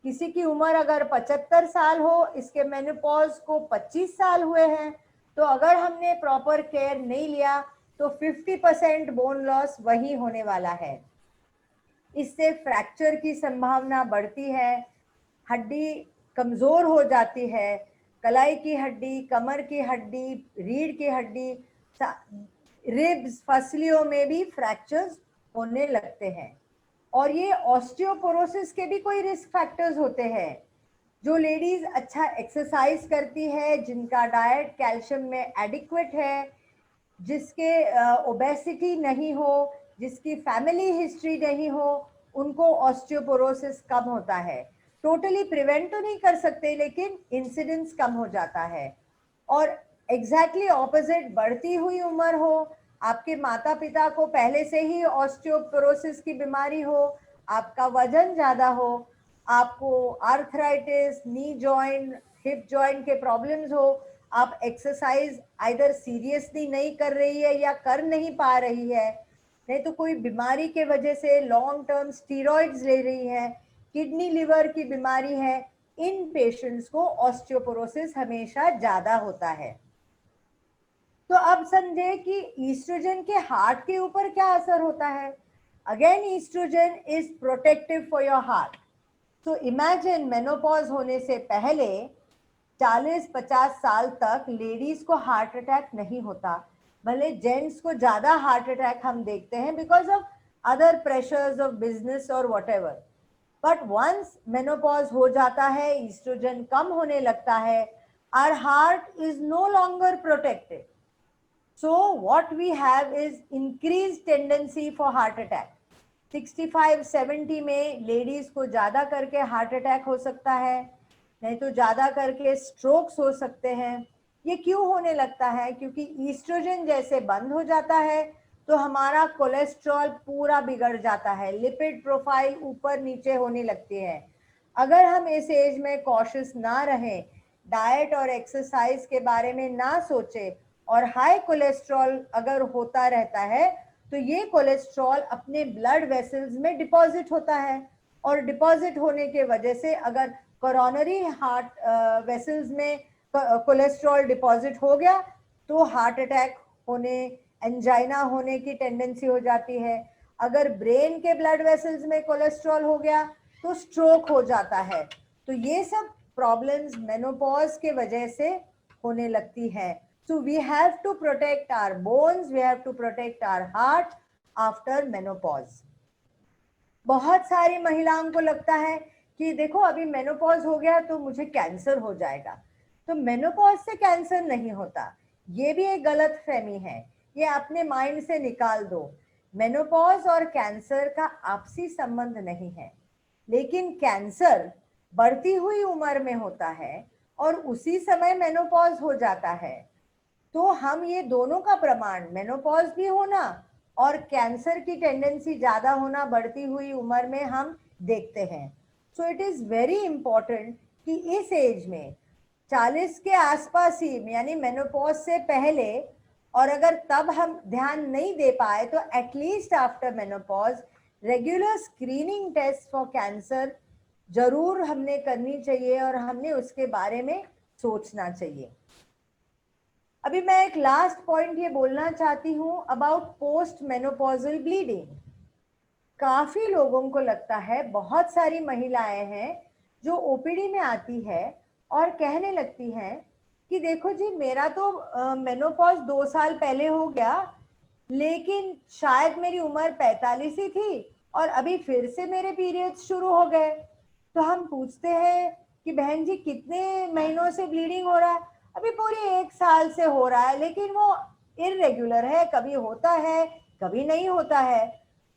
किसी की उम्र अगर 75 साल हो, इसके मेनोपॉज को 25 साल हुए हैं, तो अगर हमने प्रॉपर केयर नहीं लिया तो 50% बोन लॉस वही होने वाला है. इससे फ्रैक्चर की संभावना बढ़ती है, हड्डी कमजोर हो जाती है, कलाई की हड्डी, कमर की हड्डी, रीढ़ की हड्डी, रिब्स, फसलियों में भी फ्रैक्चर्स होने लगते हैं. और ये ऑस्टियोपोरोसिस के भी कोई रिस्क फैक्टर्स होते हैं. जो लेडीज अच्छा एक्सरसाइज करती है, जिनका डाइट कैल्शियम में एडिक्वेट है, जिसके ओबेसिटी नहीं हो, जिसकी फैमिली हिस्ट्री नहीं हो, उनको ऑस्टियोपोरोसिस कम होता है. टोटली प्रिवेंट तो नहीं कर सकते, लेकिन इंसिडेंस कम हो जाता है। और एग्जैक्टली ऑपोजिट, बढ़ती हुई उम्र हो, आपके माता पिता को पहले से ही ऑस्टियोपोरोसिस की बीमारी हो, आपका वजन ज्यादा हो, आपको arthritis, knee joint, hip joint के प्रॉब्लम्स हो, आप एक्सरसाइज आइदर सीरियसली नहीं कर रही है या कर नहीं पा रही है, नहीं तो कोई बीमारी के वजह से लॉन्ग टर्म स्टीरॉइड्स ले रही है, किडनी लिवर की बीमारी है, इन पेशेंट्स को ऑस्टियोपोरोसिस हमेशा ज्यादा होता है। तो अब समझे कि ईस्ट्रोजन के हार्ट के ऊपर क्या असर होता है। Again oestrogen is protective for your heart. तो इमेजिन मेनोपॉज होने से पहले 40-50 साल तक लेडीज को हार्ट अटैक नहीं होता, भले जेंट्स को ज्यादा हार्ट अटैक हम देखते हैं because of other pressures of business और व्हाटएवर। बट वंस मेनोपॉज हो जाता है, ईस्ट्रोजन कम होने लगता है, our heart is no longer protected, so what we have is increased tendency for heart attack. 65-70 में लेडीज को ज्यादा करके हार्ट अटैक हो सकता है, नहीं तो ज्यादा करके स्ट्रोक्स हो सकते हैं। ये क्यों होने लगता है? क्योंकि ईस्ट्रोजन जैसे बंद हो जाता है तो हमारा कोलेस्ट्रॉल पूरा बिगड़ जाता है, लिपिड प्रोफाइल ऊपर नीचे होने लगती है। अगर हम इस एज में कॉशियस ना रहें, डाइट और एक्सरसाइज के बारे में ना सोचे और हाई कोलेस्ट्रॉल अगर होता रहता है तो ये कोलेस्ट्रॉल अपने ब्लड वेसल्स में डिपॉजिट होता है, और डिपॉजिट होने के वजह से अगर कोरोनरी हार्ट वेसल्स में कोलेस्ट्रॉल डिपॉजिट हो गया तो हार्ट अटैक होने, एंजाइना होने की टेंडेंसी हो जाती है। अगर ब्रेन के ब्लड वेसल्स में कोलेस्ट्रॉल हो गया तो स्ट्रोक हो जाता है। तो ये सब प्रॉब्लम्स मेनोपॉज के वजह से होने लगती है। So we have to protect our bones, we have to protect our heart after menopause. बहुत सारी महिलाओं को लगता है कि देखो अभी मेनोपॉज हो गया तो मुझे कैंसर हो जाएगा। तो मेनोपॉज से कैंसर नहीं होता, ये भी एक गलत फहमी है, ये अपने माइंड से निकाल दो। मेनोपॉज और कैंसर का आपसी संबंध नहीं है, लेकिन कैंसर बढ़ती हुई उम्र में होता है और उसी समय मेनोपॉज हो जाता है। तो हम ये दोनों का प्रमाण, मेनोपॉज भी होना और कैंसर की टेंडेंसी ज्यादा होना बढ़ती हुई उम्र में हम देखते हैं। So it is very important कि इस एज में 40 के आसपास ही, यानी मेनोपॉज से पहले, और अगर तब हम ध्यान नहीं दे पाए तो at least after menopause regular screening test for cancer जरूर हमने करनी चाहिए और हमने उसके बारे में सोचना चाहिए। अभी मैं एक लास्ट पॉइंट ये बोलना चाहती हूँ अबाउट पोस्ट मेनोपॉजल ब्लीडिंग। काफी लोगों को लगता है, बहुत सारी महिलाएं हैं जो ओपीडी में आती है और कहने लगती हैं कि देखो जी मेरा तो मेनोपॉज 2 साल पहले हो गया, लेकिन शायद मेरी उम्र 45 ही थी और अभी फिर से मेरे पीरियड्स शुरू हो गए। तो हम पूछते हैं कि बहन जी कितने महीनों से ब्लीडिंग हो रहा है? अभी पूरी 1 साल से हो रहा है, लेकिन वो इररेगुलर है, कभी होता है कभी नहीं होता है।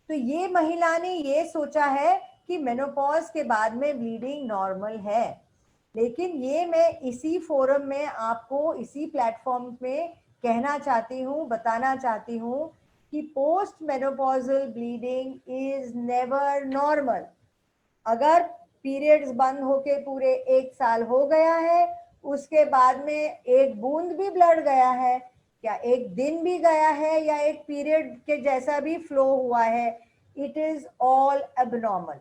तो ये महिला ने ये सोचा है कि मेनोपॉज के बाद में ब्लीडिंग नॉर्मल है, लेकिन ये मैं इसी फोरम में आपको, इसी प्लेटफॉर्म में कहना चाहती हूँ, बताना चाहती हूँ कि post menopausal bleeding is never normal. अगर पीरियड्स बंद होके पूरे 1 साल हो गया है, उसके बाद में एक बूंद भी ब्लड गया है, या एक दिन भी गया है, या एक पीरियड के जैसा भी फ्लो हुआ है, इट इज ऑल एबनॉर्मल।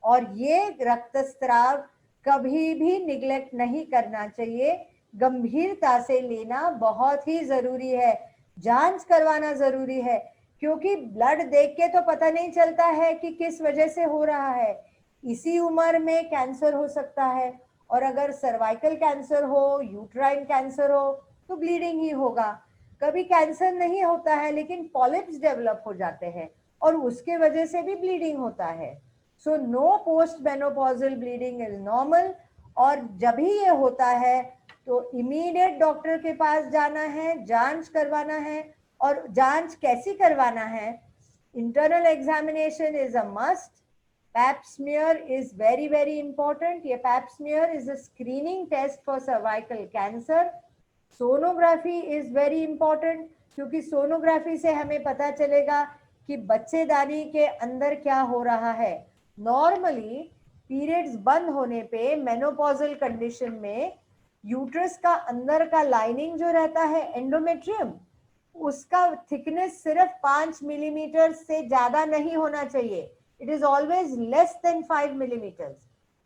और ये रक्तस्राव कभी भी निग्लेक्ट नहीं करना चाहिए, गंभीरता से लेना बहुत ही जरूरी है, जांच करवाना जरूरी है, क्योंकि ब्लड देख के तो पता नहीं चलता है कि किस वजह से हो रहा है। इसी उम्र में कैंसर हो सकता है, और अगर सर्वाइकल कैंसर हो, यूट्राइन कैंसर हो तो ब्लीडिंग ही होगा। कभी कैंसर नहीं होता है लेकिन पॉलिप्स डेवलप हो जाते हैं और उसके वजह से भी ब्लीडिंग होता है। So no post menopausal bleeding is normal. और जब भी ये होता है तो इमीडिएट डॉक्टर के पास जाना है, जांच करवाना है। और जांच कैसी करवाना है? Internal examination is a must, pap smear is very very important. ये pap smear is a screening test for cervical cancer. Sonography is very important, क्योंकि सोनोग्राफी से हमें पता चलेगा कि बच्चेदानी के अंदर क्या हो रहा है. नॉर्मली पीरियड्स बंद होने पे मेनोपॉजल कंडीशन में यूट्रस का अंदर का लाइनिंग जो रहता है एंडोमेट्रियम, उसका थिकनेस सिर्फ 5 मिलीमीटर से ज्यादा नहीं होना चाहिए. It is always less than 5 millimetre.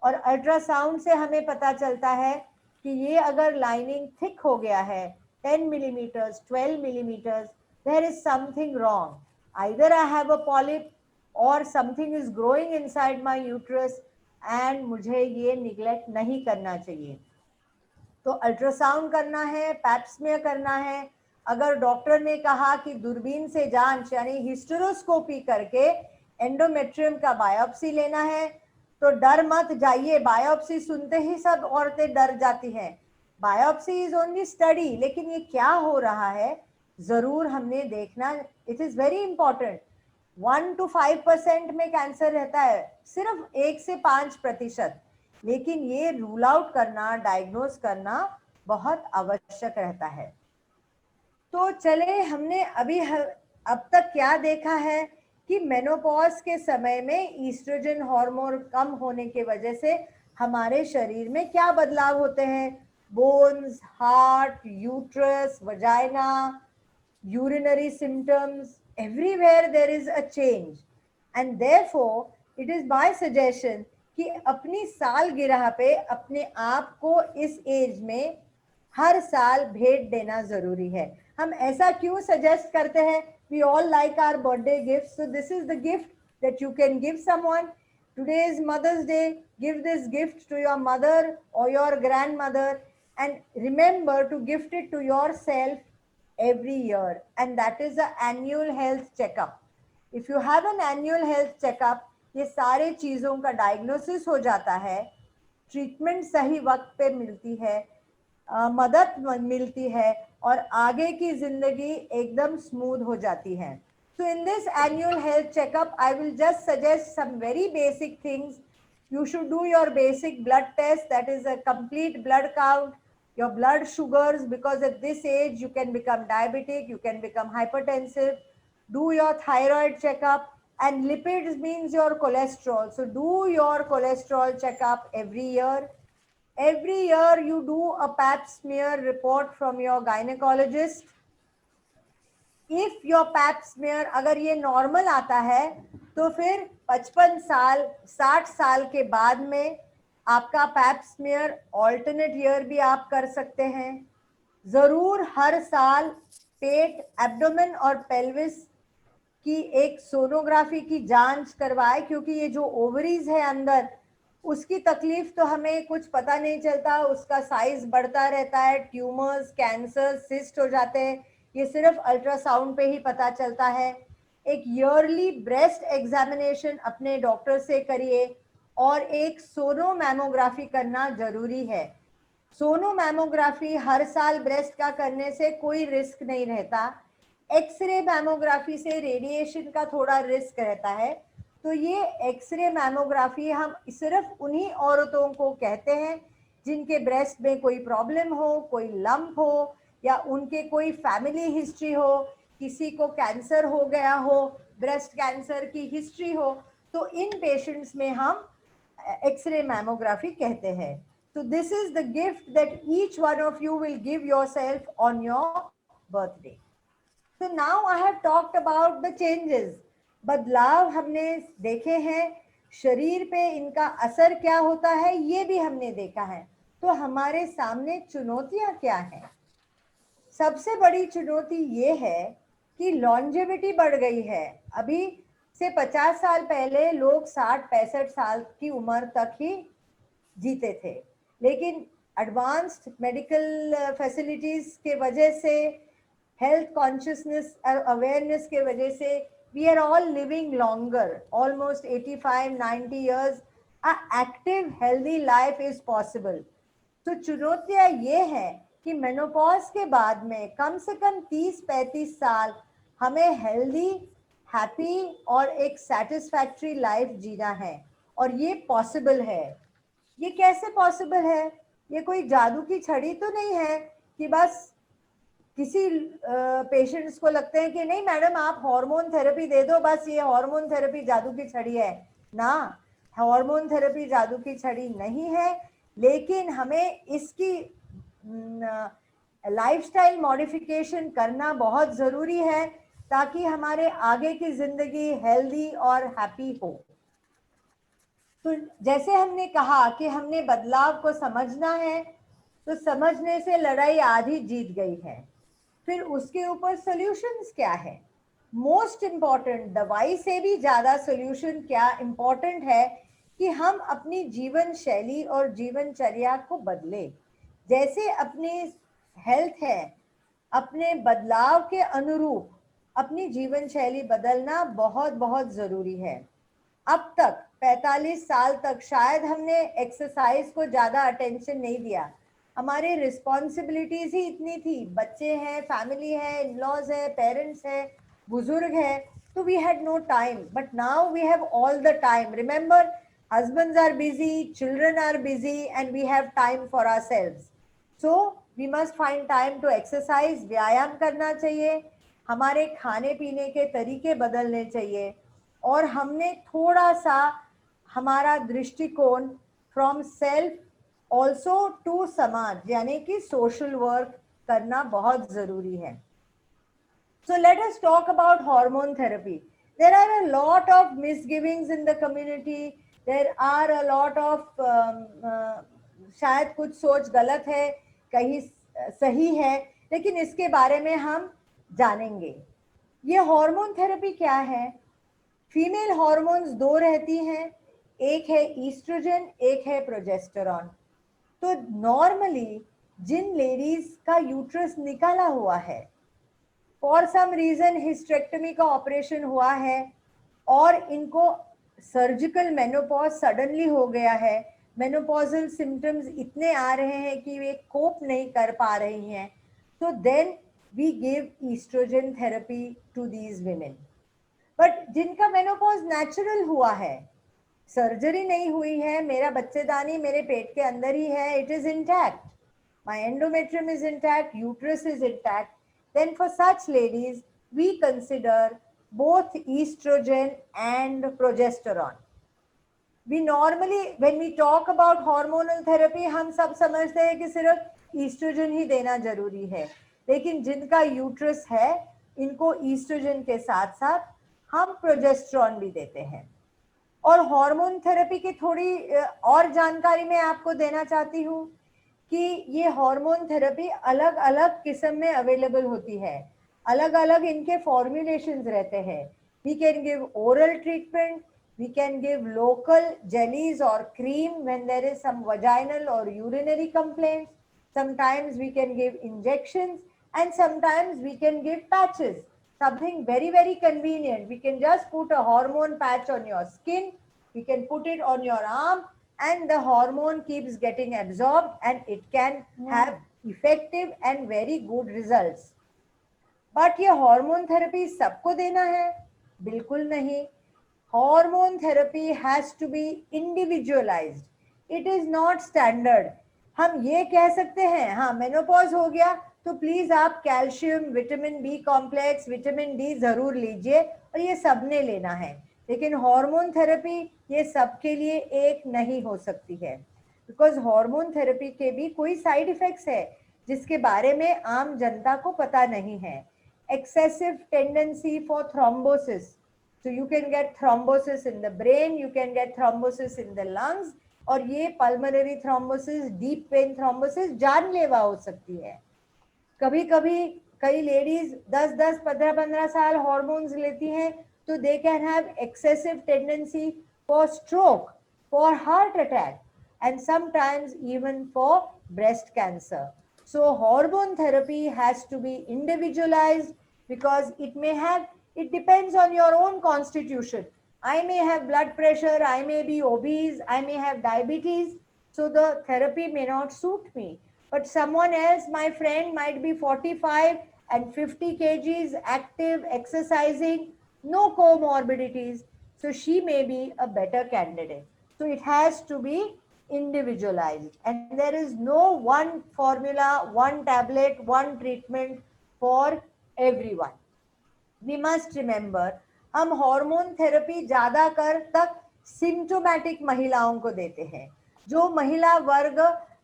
और अल्ट्रासाउंड से हमें पता चलता है कि ये अगर लाइनिंग थिक हो गया है 10 millimeters 12 millimeters, there is something wrong. Either I have a polyp और something is growing inside my uterus and मुझे ये निग्लेक्ट नहीं करना चाहिए. तो अल्ट्रासाउंड करना है, पैप स्मीयर करना है. अगर डॉक्टर ने कहा कि दूरबीन से जांच यानी हिस्टेरोस्कोपी करके एंडोमेट्रियम का बायोप्सी लेना है, तो डर मत जाइए. बायोप्सी सुनते ही सब औरतें डर जाती हैं. बायोप्सी इज ओनली स्टडी, लेकिन ये क्या हो रहा है जरूर हमने देखना. It is very important. 1 to 5% में कैंसर रहता है, सिर्फ 1 से 5%. लेकिन ये रूल आउट करना, डायग्नोज करना बहुत आवश्यक रहता है. तो चले, हमने अब तक क्या देखा है कि मेनोपॉज के समय में ईस्ट्रोजन हार्मोन कम होने के वजह से हमारे शरीर में क्या बदलाव होते हैं. Bones, heart, uterus, vagina, urinary symptoms, everywhere there is a change. And therefore it is my suggestion कि अपनी सालगिरह पे अपने आप को इस एज में हर साल भेंट देना जरूरी है. हम ऐसा क्यों सजेस्ट करते हैं? We all like our birthday gifts, so this is the gift that you can give someone. Today is Mother's Day. Give this gift to your mother or your grandmother, and remember to gift it to yourself every year, and that is the annual health checkup. If you have an annual health checkup, ये सारे चीज़ों का diagnosis हो जाता है, treatment सही वक्त पे मिलती है, मदद मिलती है और आगे की जिंदगी एकदम स्मूथ हो जाती है. So in this annual health checkup, I will just suggest some very basic things. You should do your basic blood test, that is a complete blood count, your blood sugars, because at this age you can become diabetic, you can become hypertensive. Do your thyroid checkup, and lipids means your cholesterol. So do your cholesterol checkup every year. Every year you do a pap smear report from your gynecologist. If your pap smear अगर ये normal आता है, तो फिर 55 साल 60 साल के बाद में आपका पैप स्मीयर ऑल्टरनेट ईयर भी आप कर सकते हैं. जरूर हर साल पेट, एब्डोमेन और पेल्विस की एक सोनोग्राफी की जांच करवाए, क्योंकि ये जो ओवरीज है अंदर, उसकी तकलीफ तो हमें कुछ पता नहीं चलता. उसका साइज बढ़ता रहता है, ट्यूमर्स, कैंसर, सिस्ट हो जाते हैं, ये सिर्फ अल्ट्रासाउंड पे ही पता चलता है. एक ईयरली ब्रेस्ट एग्जामिनेशन अपने डॉक्टर से करिए और एक सोनो मैमोग्राफी करना जरूरी है. सोनो मैमोग्राफी हर साल ब्रेस्ट का करने से कोई रिस्क नहीं रहता. एक्सरे मैमोग्राफी से रेडिएशन का थोड़ा रिस्क रहता है. तो ये एक्सरे मैमोग्राफी हम सिर्फ उन्हीं औरतों को कहते हैं जिनके ब्रेस्ट में कोई प्रॉब्लम हो, कोई लंप हो, या उनके कोई फैमिली हिस्ट्री हो, किसी को कैंसर हो गया हो, ब्रेस्ट कैंसर की हिस्ट्री हो, तो इन पेशेंट्स में हम एक्सरे मैमोग्राफी कहते हैं. So this is the gift that each one of you will give yourself on your birthday. So now I have talked about the changes. बदलाव हमने देखे हैं, शरीर पे इनका असर क्या होता है ये भी हमने देखा है. तो हमारे सामने चुनौतियां क्या हैं? सबसे बड़ी चुनौती ये है कि लॉन्जेविटी बढ़ गई है. अभी से 50 साल पहले लोग 60-65 साल की उम्र तक ही जीते थे, लेकिन एडवांस्ड मेडिकल फैसिलिटीज के वजह से, हेल्थ कॉन्शियसनेस अवेयरनेस के वजह से, we are all living longer, almost 85-90 years. A active healthy life is possible. तो चुनौतियां ये है कि मेनोपॉज के बाद में कम से कम 30-35 साल हमें हेल्दी, हैप्पी और एक सेटिस्फैक्ट्री लाइफ जीना है. और ये पॉसिबल है। ये कैसे पॉसिबल है? ये कोई जादू की छड़ी तो नहीं है कि बस किसी पेशेंट्स को लगते हैं कि नहीं मैडम आप हार्मोन थेरेपी दे दो, बस ये हार्मोन थेरेपी जादू की छड़ी है ना। हार्मोन थेरेपी जादू की छड़ी नहीं है, लेकिन हमें इसकी लाइफस्टाइल मॉडिफिकेशन करना बहुत ज़रूरी है ताकि हमारे आगे की ज़िंदगी हेल्दी और हैप्पी हो। तो जैसे हमने कहा कि हमने बदलाव को समझना है, तो समझने से लड़ाई आधी जीत गई है। फिर उसके ऊपर सॉल्यूशंस क्या है? मोस्ट इम्पॉर्टेंट, दवाई से भी ज़्यादा सॉल्यूशन क्या इम्पॉर्टेंट है कि हम अपनी जीवन शैली और जीवनचर्या को बदलें। जैसे अपनी हेल्थ है, अपने बदलाव के अनुरूप अपनी जीवन शैली बदलना बहुत बहुत ज़रूरी है। अब तक 45 साल तक शायद हमने एक्सरसाइज को ज़्यादा अटेंशन नहीं दिया। हमारी रिस्पॉन्सिबिलिटीज ही इतनी थी, बच्चे हैं, फैमिली है, इन लॉज है, पेरेंट्स है, बुजुर्ग है, तो we had no time. But now we have all the time. Remember, husbands are busy, children are busy, and we have time for ourselves. So we must find time to exercise, व्यायाम करना चाहिए, हमारे खाने पीने के तरीके बदलने चाहिए, और हमने थोड़ा सा हमारा दृष्टिकोण फ्रॉम सेल्फ ऑल्सो टू समाज यानी कि सोशल वर्क करना बहुत जरूरी है। So let us talk about hormone therapy. There are a lot of misgivings in the community. There are a lot of शायद कुछ सोच गलत है, कहीं सही है, लेकिन इसके बारे में हम जानेंगे। ये हार्मोन थेरेपी क्या है? फीमेल हार्मोन्स दो रहती हैं, एक है ईस्ट्रोजन, एक है प्रोजेस्टेरॉन। तो नॉर्मली जिन लेडीज का यूट्रस निकाला हुआ है, फॉर सम रीजन हिस्टेरेक्टमी का ऑपरेशन हुआ है और इनको सर्जिकल मेनोपॉज सडनली हो गया है, मेनोपॉजल सिम्टम्स इतने आ रहे हैं कि वे कोप नहीं कर पा रही हैं, तो then we give oestrogen therapy to these women. बट जिनका मेनोपॉज नेचुरल हुआ है, सर्जरी नहीं हुई है, मेरा बच्चेदानी मेरे पेट के अंदर ही है, it is intact, my endometrium is intact, uterus is intact, then for such ladies we consider both estrogen and progesterone. We normally when we talk about hormonal therapy हम सब समझते हैं कि सिर्फ ईस्ट्रोजन ही देना जरूरी है, लेकिन जिनका यूट्रस है इनको ईस्ट्रोजन के साथ साथ हम प्रोजेस्टेरॉन भी देते हैं। और हार्मोन थेरेपी की थोड़ी और जानकारी मैं आपको देना चाहती हूँ कि ये हार्मोन थेरेपी अलग अलग किस्म में अवेलेबल होती है, अलग अलग इनके फॉर्मुलेशंस रहते हैं। We can give oral treatment, we can give local jellies और cream when there is some vaginal और urinary complaints, sometimes we can give injections and sometimes we can give patches, something very very convenient. We can just put a hormone patch on your skin, we can put it on your arm, and the hormone keeps getting absorbed and it can have effective and very good results. But ये hormone therapy सबको देना है? बिल्कुल नहीं। Hormone therapy has to be individualised, it is not standard. हम ये कह सकते हैं हाँ मेनोपॉज हो गया तो प्लीज आप calcium, vitamin B complex, vitamin D जरूर लीजिए और ये सबने लेना है, लेकिन हार्मोन थेरेपी ये सबके लिए एक नहीं हो सकती है, बिकॉज हार्मोन थेरेपी के भी कोई साइड इफेक्ट्स है जिसके बारे में आम जनता को पता नहीं है। Excessive tendency for thrombosis, so you can get thrombosis in the brain, you can get thrombosis in the lungs, और ये pulmonary thrombosis, deep vein thrombosis जानलेवा हो सकती है। कभी कभी कई लेडीज 10-10, 15-15 साल हॉर्मोन्स लेती हैं तो they can have excessive tendency for stroke, for heart attack and sometimes even for breast cancer. So hormone therapy has to be individualized because it depends on your own constitution. I may have blood pressure, I may be obese, I may have diabetes, so the therapy may not suit me. But someone else, my friend, might be 45 and 50 kgs, active, exercising, no comorbidities, so she may be a better candidate. So it has to be individualized, and there is no one formula, one tablet, one treatment for everyone. We must remember, हम hormone therapy ज्यादा कर तक symptomatic महिलाओं को देते हैं. जो महिला वर्ग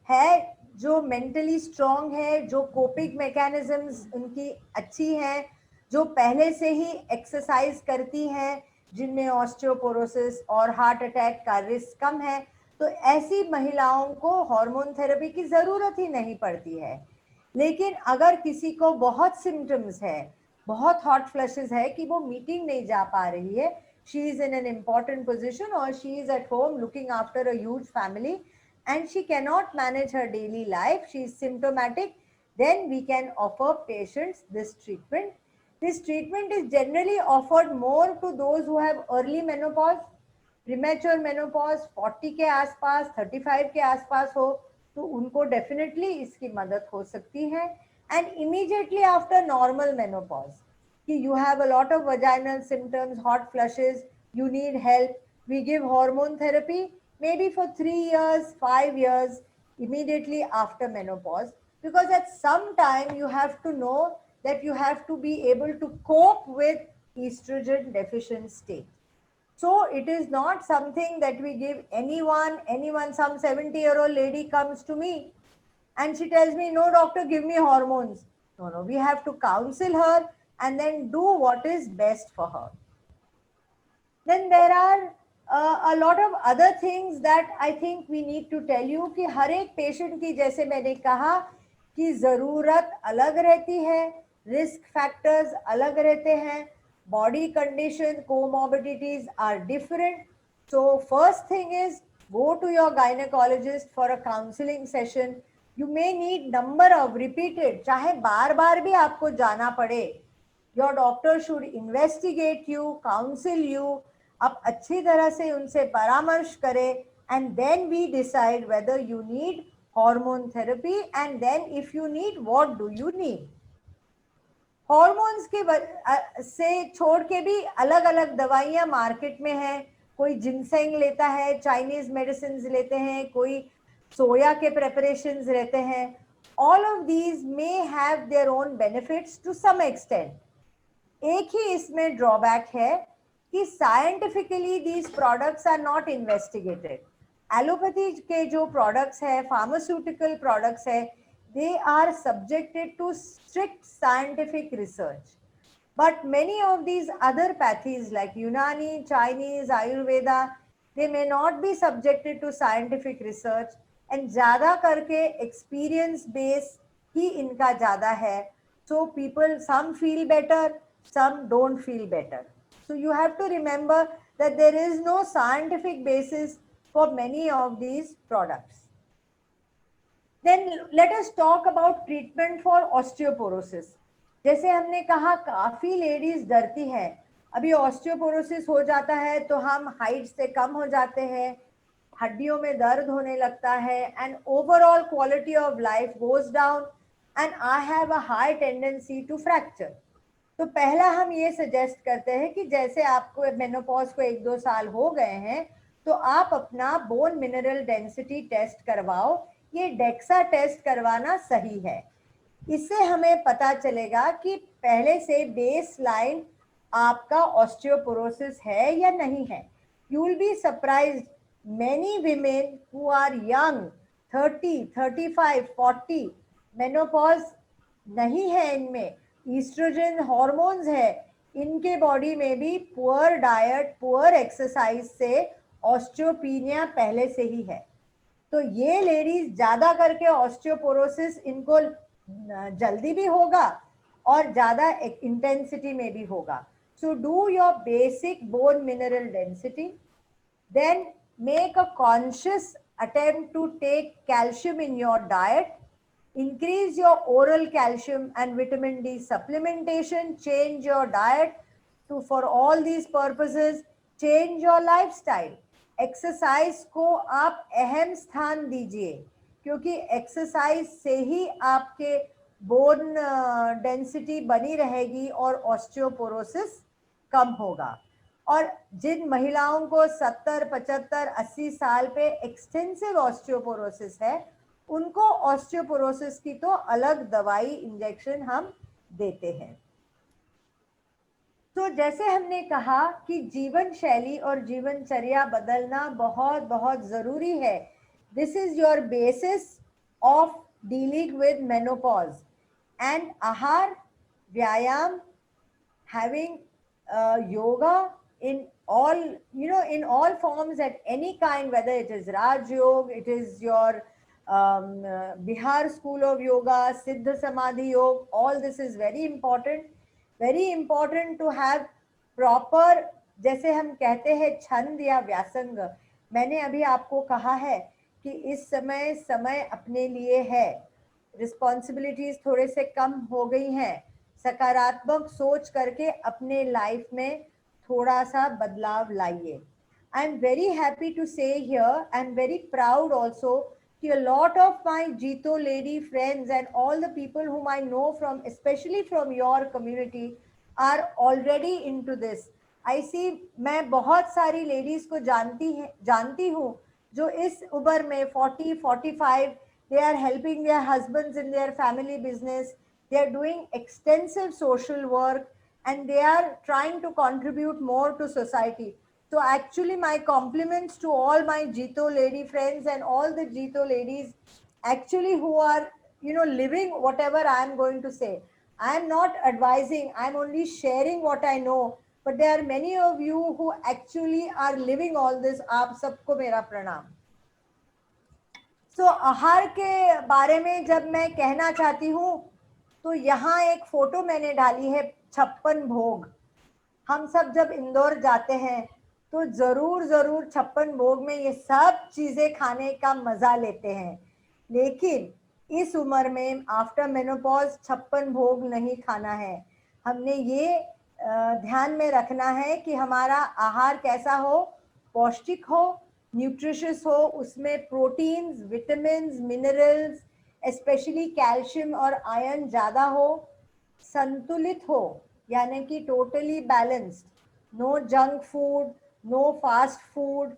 है, जो मेंटली स्ट्रांग है, जो कोपिंग मैकेनिज्म्स उनकी अच्छी हैं, जो पहले से ही एक्सरसाइज करती हैं, जिनमें ऑस्टियोपोरोसिस और हार्ट अटैक का रिस्क कम है, तो ऐसी महिलाओं को हार्मोन थेरेपी की जरूरत ही नहीं पड़ती है. लेकिन अगर किसी को बहुत सिम्टम्स है, बहुत हॉट फ्लशेस है कि वो मीटिंग नहीं जा पा रही है, she is in an important position और she is at home looking after a huge family and she cannot manage her daily life, she is symptomatic, then we can offer patients this treatment. This treatment is generally offered more to those who have early menopause, premature menopause, 40 के आसपास, 35 के आसपास हो, तो उनको definitely इसकी मदद हो सकती है. And immediately after normal menopause, कि you have a lot of vaginal symptoms, hot flushes, you need help, we give hormone therapy maybe for 3 years, 5 years, immediately after menopause, because at some time you have to know that you have to be able to cope with estrogen deficient state. So it is not something that we give anyone, some 70-year-old lady comes to me and she tells me, no doctor, give me hormones. No, we have to counsel her and then do what is best for her. Then there are a lot of other things that I think we need to tell you कि हर एक patient की, जैसे मैंने कहा, कि ज़रूरत अलग रहती है, रिस्क फैक्टर्स अलग रहते हैं, body condition, comorbidities are different. So first thing is go to your gynecologist for a counseling session. You may need number of repeated, चाहे बार बार भी आपको जाना पड़े. Your doctor should investigate you, counsel you. आप अच्छी तरह से उनसे परामर्श करें and then we decide whether you need hormone therapy and then if you need, what do you need. Hormones के से छोड़ के भी अलग अलग दवाइयाँ मार्केट में हैं. कोई जिनसेंग लेता है, चाइनीज मेडिसिन लेते हैं, कोई सोया के प्रेपरेशंस लेते हैं. All of these may have their own benefits to some extent. एक ही इसमें ड्रॉबैक है कि scientifically these products are not investigated. Allopathy के जो प्रोडक्ट्स है, फार्मास्यूटिकल प्रोडक्ट्स है, they are subjected to strict scientific research. But many of these other pathies like Unani, Chinese, Ayurveda, they may not be subjected to scientific research and ज़्यादा करके experience base ही इनका ज़्यादा है. So people, some feel better, some don't feel better. So you have to remember that there is no scientific basis for many of these products. Then let us talk about treatment for osteoporosis. जैसे हमने कहा, काफी ladies डरती हैं. अभी osteoporosis हो जाता है तो हम हाइट से कम हो जाते हैं, हड्डियों में दर्द होने लगता है, and overall quality of life goes down and I have a high tendency to fracture. तो पहला हम ये सजेस्ट करते हैं कि जैसे आपको मेनोपॉज को 1-2 साल हो गए हैं, तो आप अपना बोन मिनरल डेंसिटी टेस्ट करवाओ. ये डेक्सा टेस्ट करवाना सही है. इससे हमें पता चलेगा कि पहले से बेस लाइन आपका ऑस्टियोपोरोसिस है या नहीं है. You will be surprised, many women who are young, 30, 35, 40, menopause नहीं है इनमें, ईस्ट्रोजन हार्मोन्स है इनके बॉडी में भी, पुअर डाइट, पुअर एक्सरसाइज से ऑस्टियोपीनिया पहले से ही है. तो ये लेडीज ज्यादा करके ऑस्टियोपोरोसिस इनको जल्दी भी होगा और ज्यादा इंटेंसिटी में भी होगा. So do your basic bone mineral density, then make a conscious attempt to take calcium in your diet, increase your oral calcium and vitamin D supplementation, change your diet to, for all these purposes, change your lifestyle. Exercise को आप अहम स्थान दीजिए, क्योंकि exercise से ही आपके bone density बनी रहेगी और ऑस्टियोपोरोसिस कम होगा. और जिन महिलाओं को 70, 75, 80 साल पे एक्सटेंसिव ऑस्टियोपोरोसिस है, उनको ऑस्टियोपोरोसिस की तो अलग दवाई इंजेक्शन हम देते हैं। तो जैसे हमने कहा कि जीवन शैली और जीवनचर्या बदलना बहुत बहुत जरूरी है। This is your basis of dealing with menopause. And आहार, व्यायाम, having yoga in all, in all forms at any kind, whether it is Raj Yoga, it is your Bihar School of Yoga, Siddha Samadhi Yoga, all this is very important to have proper, जैसे हम कहते हैं छंद या व्यासंग। मैंने अभी आपको कहा है कि इस समय समय अपने लिए है, रिस्पॉन्सिबिलिटीज थोड़े से कम हो गई हैं, सकारात्मक सोच करके अपने लाइफ में थोड़ा सा बदलाव लाइए। I am very happy to say here, I am very proud also कि a lot of my Jito lady friends and all the people whom I know from, especially from your community, are already into this. I see, मैं बहुत सारी ladies को जानती हूँ जो इस उम्र में 40, 45, they are helping their husbands in their family business. They are doing extensive social work and they are trying to contribute more to society. So actually my compliments to all my Jito lady friends and all the Jito ladies actually who are, living whatever I am going to say. I am not advising, I am only sharing what I know. But there are many of you who actually are living all this. आप सबको मेरा प्रणाम। आहार के बारे में जब मैं कहना चाहती हूँ तो यहाँ एक फोटो मैंने डाली है, 56 भोग। हम सब जब इंदौर जाते हैं तो जरूर 56 भोग में ये सब चीजें खाने का मजा लेते हैं, लेकिन इस उम्र में आफ्टर मेनोपॉज 56 भोग नहीं खाना है। हमने ये ध्यान में रखना है कि हमारा आहार कैसा हो, पौष्टिक हो, न्यूट्रिशियस हो, उसमें proteins, vitamins, minerals, specially calcium और आयरन ज़्यादा हो, संतुलित हो, यानी कि totally balanced, no junk food, no fast food,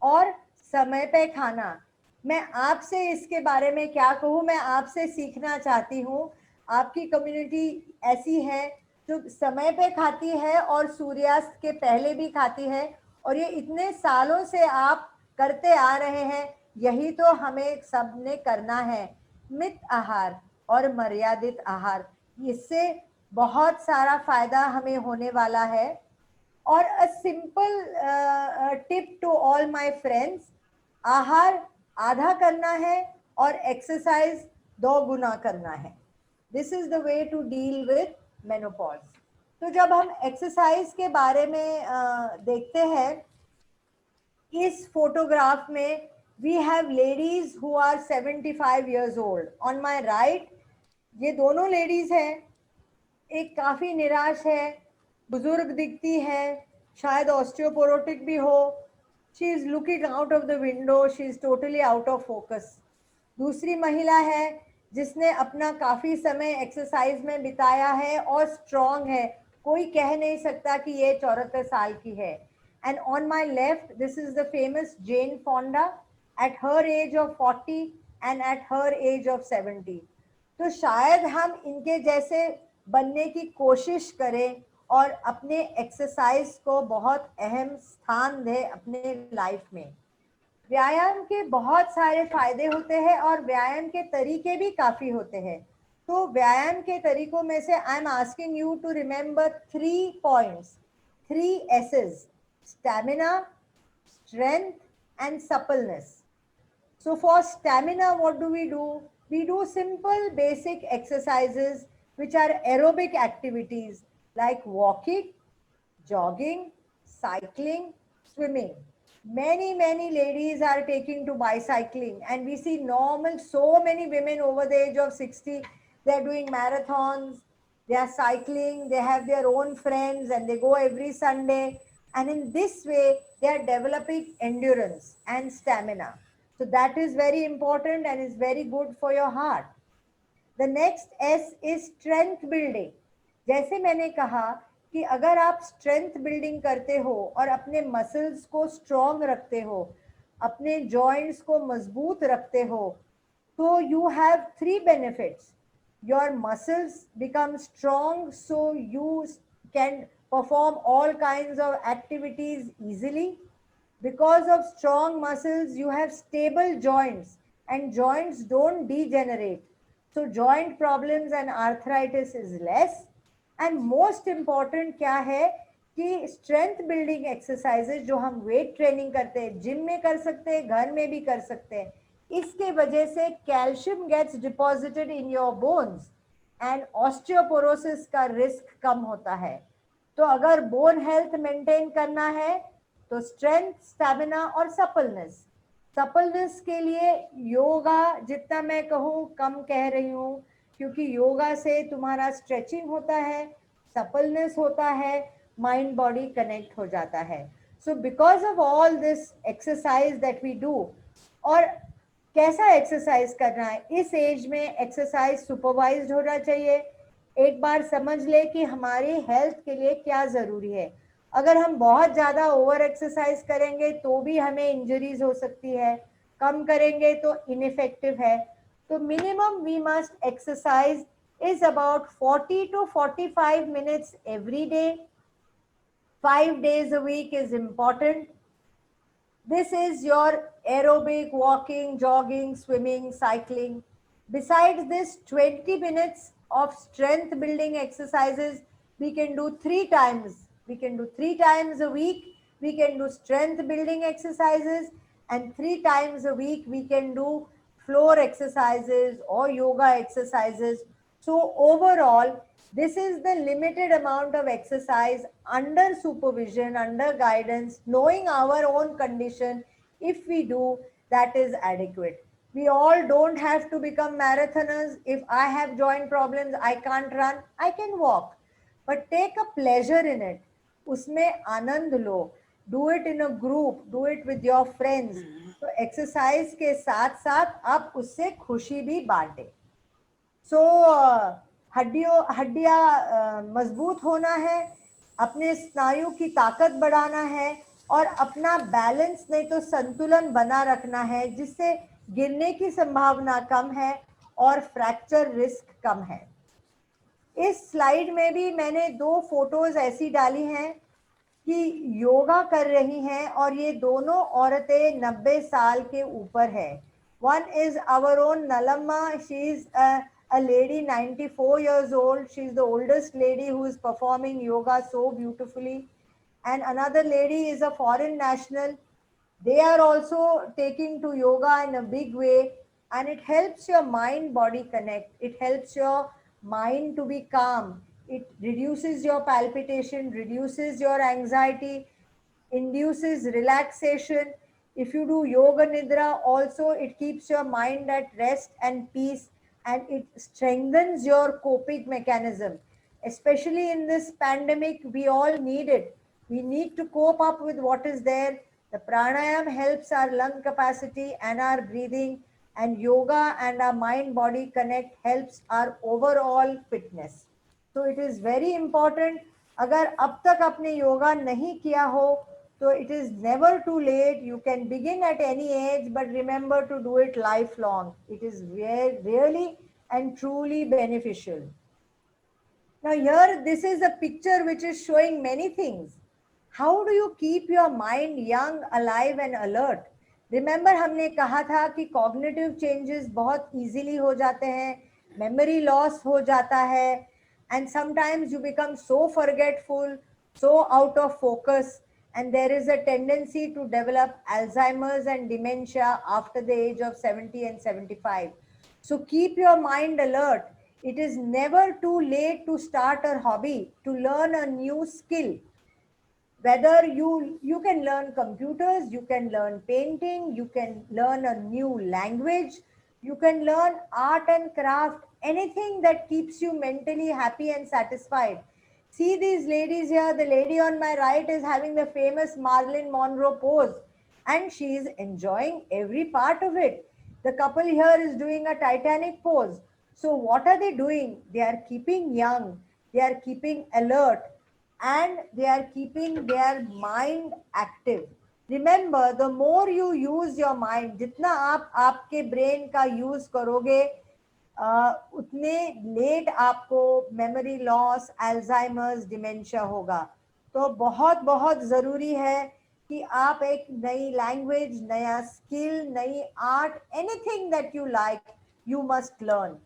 और समय पे खाना। मैं आपसे इसके बारे में क्या कहूँ, मैं आपसे सीखना चाहती हूँ। आपकी कम्युनिटी ऐसी है जो समय पे खाती है और सूर्यास्त के पहले भी खाती है, और ये इतने सालों से आप करते आ रहे हैं। यही तो हमें सबने करना है, मित आहार और मर्यादित आहार। इससे बहुत सारा फायदा हमें होने वाला है। और a simple tip to all my friends, आहार आधा करना है और एक्सरसाइज 2 गुना करना है। This is the way to deal with menopause. तो जब हम एक्सरसाइज के बारे में देखते हैं, इस फोटोग्राफ में we have ladies who are 75 years old। On my right ये दोनों लेडीज हैं। एक काफी निराश है, बुजुर्ग दिखती है, शायद ऑस्टियोपोरोटिक भी हो। She is looking out of the window, she is totally out of focus. दूसरी महिला है जिसने अपना काफी समय एक्सरसाइज में बिताया है और स्ट्रॉन्ग है, कोई कह नहीं सकता कि ये 74 साल की है। And on my left this is the famous Jane Fonda at her age of 40 and at her age of 70। तो शायद हम इनके जैसे बनने की कोशिश करें और अपने एक्सरसाइज को बहुत अहम स्थान दें अपने लाइफ में। व्यायाम के बहुत सारे फायदे होते हैं और व्यायाम के तरीके भी काफी होते हैं। तो व्यायाम के तरीकों में से I am asking you to remember 3 points, 3 S's: stamina, strength and suppleness. So for stamina, what do? We do simple basic exercises which are aerobic activities like walking, jogging, cycling, swimming. Many ladies are taking to bicycling, and we see so many women over the age of 60, they are doing marathons, they are cycling, they have their own friends and they go every Sunday, and in this way they are developing endurance and stamina. So that is very important and is very good for your heart. The next S is strength building. जैसे मैंने कहा कि अगर आप strength building करते हो और अपने मसल्स को स्ट्रॉन्ग रखते हो, अपने जॉइंट्स को मजबूत रखते हो, तो you have three benefits. Your muscles become strong, so you can perform all kinds of activities easily. Because of strong muscles, you have stable joints, and joints don't degenerate. So joint problems and arthritis is less. And most important क्या है कि strength building exercises जो हम weight training करते हैं, gym में कर सकते हैं, घर में भी कर सकते हैं, इसके वजह से calcium gets deposited in your bones and osteoporosis का रिस्क कम होता है. तो अगर बोन हेल्थ मेंटेन करना है तो स्ट्रेंथ, स्टैमिना और सपलनेस. सपलनेस के लिए योगा जितना मैं कहूँ कम कह रही हूँ, क्योंकि योगा से तुम्हारा स्ट्रेचिंग होता है, सपलनेस होता है, माइंड बॉडी कनेक्ट हो जाता है. So because of all this exercise that we do. और कैसा एक्सरसाइज करना है इस एज में? एक्सरसाइज सुपरवाइज्ड होना चाहिए. एक बार समझ ले कि हमारी हेल्थ के लिए क्या जरूरी है. अगर हम बहुत ज्यादा ओवर एक्सरसाइज करेंगे तो भी हमें इंजरीज हो सकती है, कम करेंगे तो इनइफेक्टिव है. तो minimum we must exercise is about 40 to 45 minutes every day. 5 days a week is important. This is your aerobic, walking, jogging, swimming, cycling. Besides this, 20 minutes of strength building exercises we can do 3 times. We can do 3 times a week. We can do strength building exercises, and 3 times a week we can do floor exercises or yoga exercises. So overall, this is the limited amount of exercise under supervision, under guidance, knowing our own condition. If we do, that is adequate. We all don't have to become marathoners. If I have joint problems, I can't run, I can walk. But take a pleasure in it. उसमें आनंद लो. Do it in a group. Do it with your friends. तो exercise के साथ साथ आप उससे खुशी भी बांटे. सो हड्डियाँ मजबूत होना है, अपने स्नायु की ताकत बढ़ाना है और अपना बैलेंस नहीं तो संतुलन बना रखना है, जिससे गिरने की संभावना कम है और फ्रैक्चर रिस्क कम है. इस स्लाइड में भी मैंने 2 फोटोज ऐसी डाली हैं कि योगा कर रही हैं और ये दोनों औरतें 90 साल के ऊपर है. One is our own Nalamma. She is a lady 94 years old. She is the oldest lady who is performing yoga so beautifully. And another lady is a foreign national. They are also taking to yoga in a big way, and it helps your mind body connect. It helps your mind to be calm. It reduces your palpitation, reduces your anxiety, induces relaxation. If you do yoga nidra also, it keeps your mind at rest and peace, and it strengthens your coping mechanism. Especially in this pandemic, we all need it. We need to cope up with what is there. The pranayam helps our lung capacity and our breathing, and yoga and our mind body connect helps our overall fitness. So it is very important. अगर अब तक आपने योगा नहीं किया हो तो it is never too late. You can begin at any age, but remember to do it lifelong. It is really and truly beneficial. Now here, this is a picture which is showing many things. How do you keep your mind young, alive and alert? Remember हमने कहा था कि cognitive changes बहुत easily हो जाते हैं, memory loss हो जाता है, and sometimes you become so forgetful, so out of focus, and there is a tendency to develop Alzheimer's and dementia after the age of 70 and 75. So keep your mind alert. It is never too late to start a hobby, to learn a new skill. Whether you can learn computers, you can learn painting, you can learn a new language, you can learn art and craft, anything that keeps you mentally happy and satisfied. See these ladies here. The lady on my right is having the famous Marilyn Monroe pose, and she is enjoying every part of it. The couple here is doing a Titanic pose. So what are they doing? They are keeping young, they are keeping alert. and they are keeping their mind active. Remember, the more you use your mind, जितना आप आपके brain का use करोगे, उतने late आपको memory loss, Alzheimer's, dementia होगा. तो बहुत बहुत ज़रूरी है कि आप एक नई लैंग्वेज, नया स्किल, नई art, anything that you like, you must learn.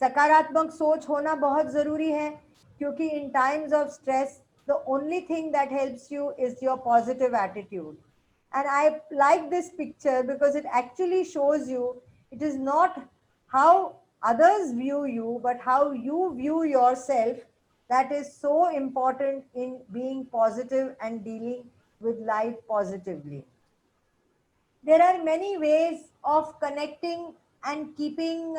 सकारात्मक सोच होना बहुत ज़रूरी है, क्योंकि in times of stress the only thing that helps you is your positive attitude. And I like this picture because it actually shows you it is not how others view you, but how you view yourself, that is so important in being positive and dealing with life positively. There are many ways of connecting and keeping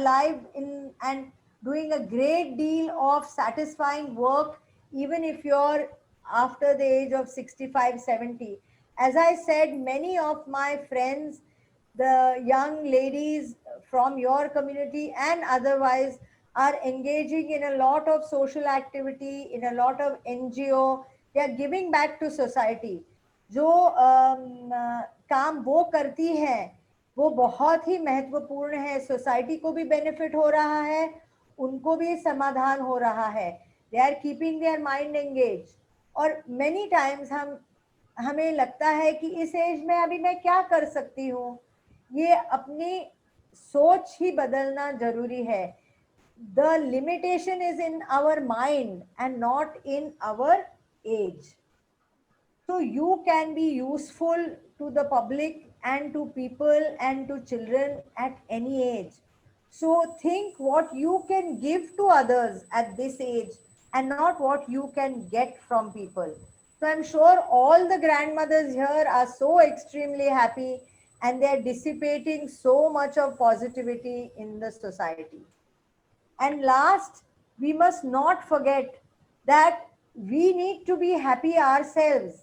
alive in and doing a great deal of satisfying work, even if you're after the age of 65, 70. As I said, many of my friends, the young ladies from your community and otherwise, are engaging in a lot of social activity, in a lot of NGO. They are giving back to society. जो काम वो करती हैं वो बहुत ही महत्वपूर्ण है. Society को भी बेनिफिट हो रहा है, उनको भी समाधान हो रहा है. They are keeping their mind engage. और मेनी टाइम्स हमें लगता है कि इस एज में अभी मैं क्या कर सकती हूँ. ये अपनी सोच ही बदलना जरूरी है. The limitation is in our mind and not in our age. So you can be useful to the public and to people and to children at any age. So think what you can give to others at this age and not what you can get from people. So I'm sure all the grandmothers here are so extremely happy and they're dissipating so much of positivity in the society. And last, we must not forget that we need to be happy ourselves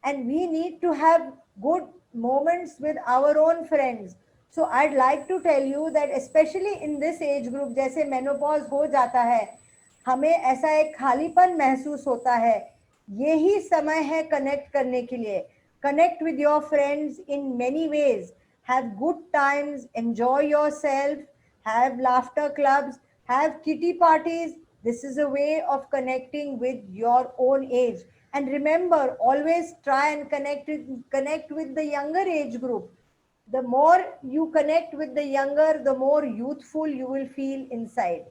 and we need to have good moments with our own friends. So I'd like to tell you that especially in this age group, जैसे menopause हो जाता है, हमें ऐसा एक खालीपन महसूस होता है. यही समय है कनेक्ट करने के लिए. Connect with your friends in many ways. Have good times, enjoy yourself, have laughter clubs, have kitty parties. This is a way of connecting with your own age. And remember, always try and connect with the younger age group. The more you connect with the younger, the more youthful you will feel inside.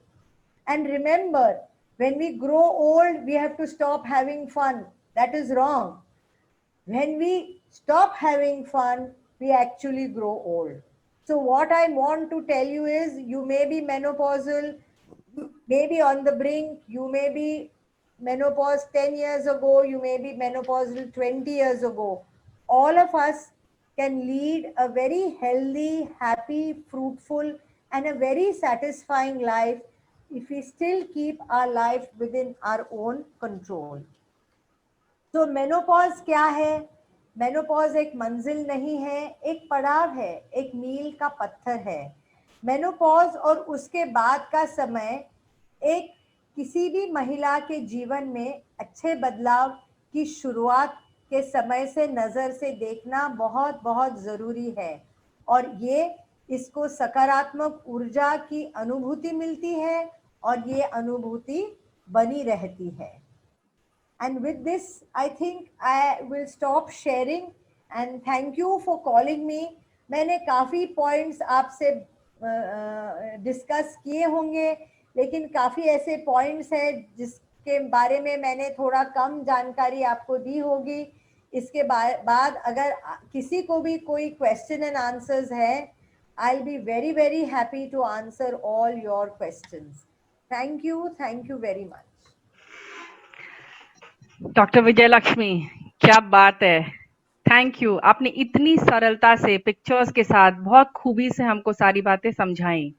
And remember, when we grow old, we have to stop having fun. That is wrong. When we stop having fun, we actually grow old. So what I want to tell you is, you may be menopausal, maybe on the brink, you may be menopause 10 years ago, you may be menopausal 20 years ago. All of us can lead a very healthy, happy, fruitful, and a very satisfying life if we still keep our life within our own control. तो menopause क्या है? Menopause एक मंजिल नहीं है, एक पड़ाव है, एक मील का पत्थर है. मेनोपॉज और उसके बाद का समय एक किसी भी महिला के जीवन में अच्छे बदलाव की शुरुआत के समय से नज़र से देखना बहुत बहुत ज़रूरी है. और ये इसको सकारात्मक ऊर्जा की अनुभूति मिलती है और ये अनुभूति बनी रहती है. And with this, I think I will stop sharing and thank you for calling me. मैंने काफ़ी points आपसे डिस्कस किए होंगे, लेकिन काफ़ी ऐसे points हैं जिसके बारे में मैंने थोड़ा कम जानकारी आपको दी होगी. इसके बाद अगर किसी को भी कोई question and answers है, I'll be very very happy to answer all your questions. Thank you very much. Doctor Vijayalakshmi, क्या बात है. Thank you. आपने इतनी सरलता से पिक्चर्स के साथ बहुत खूबी से हमको सारी बातें समझाई.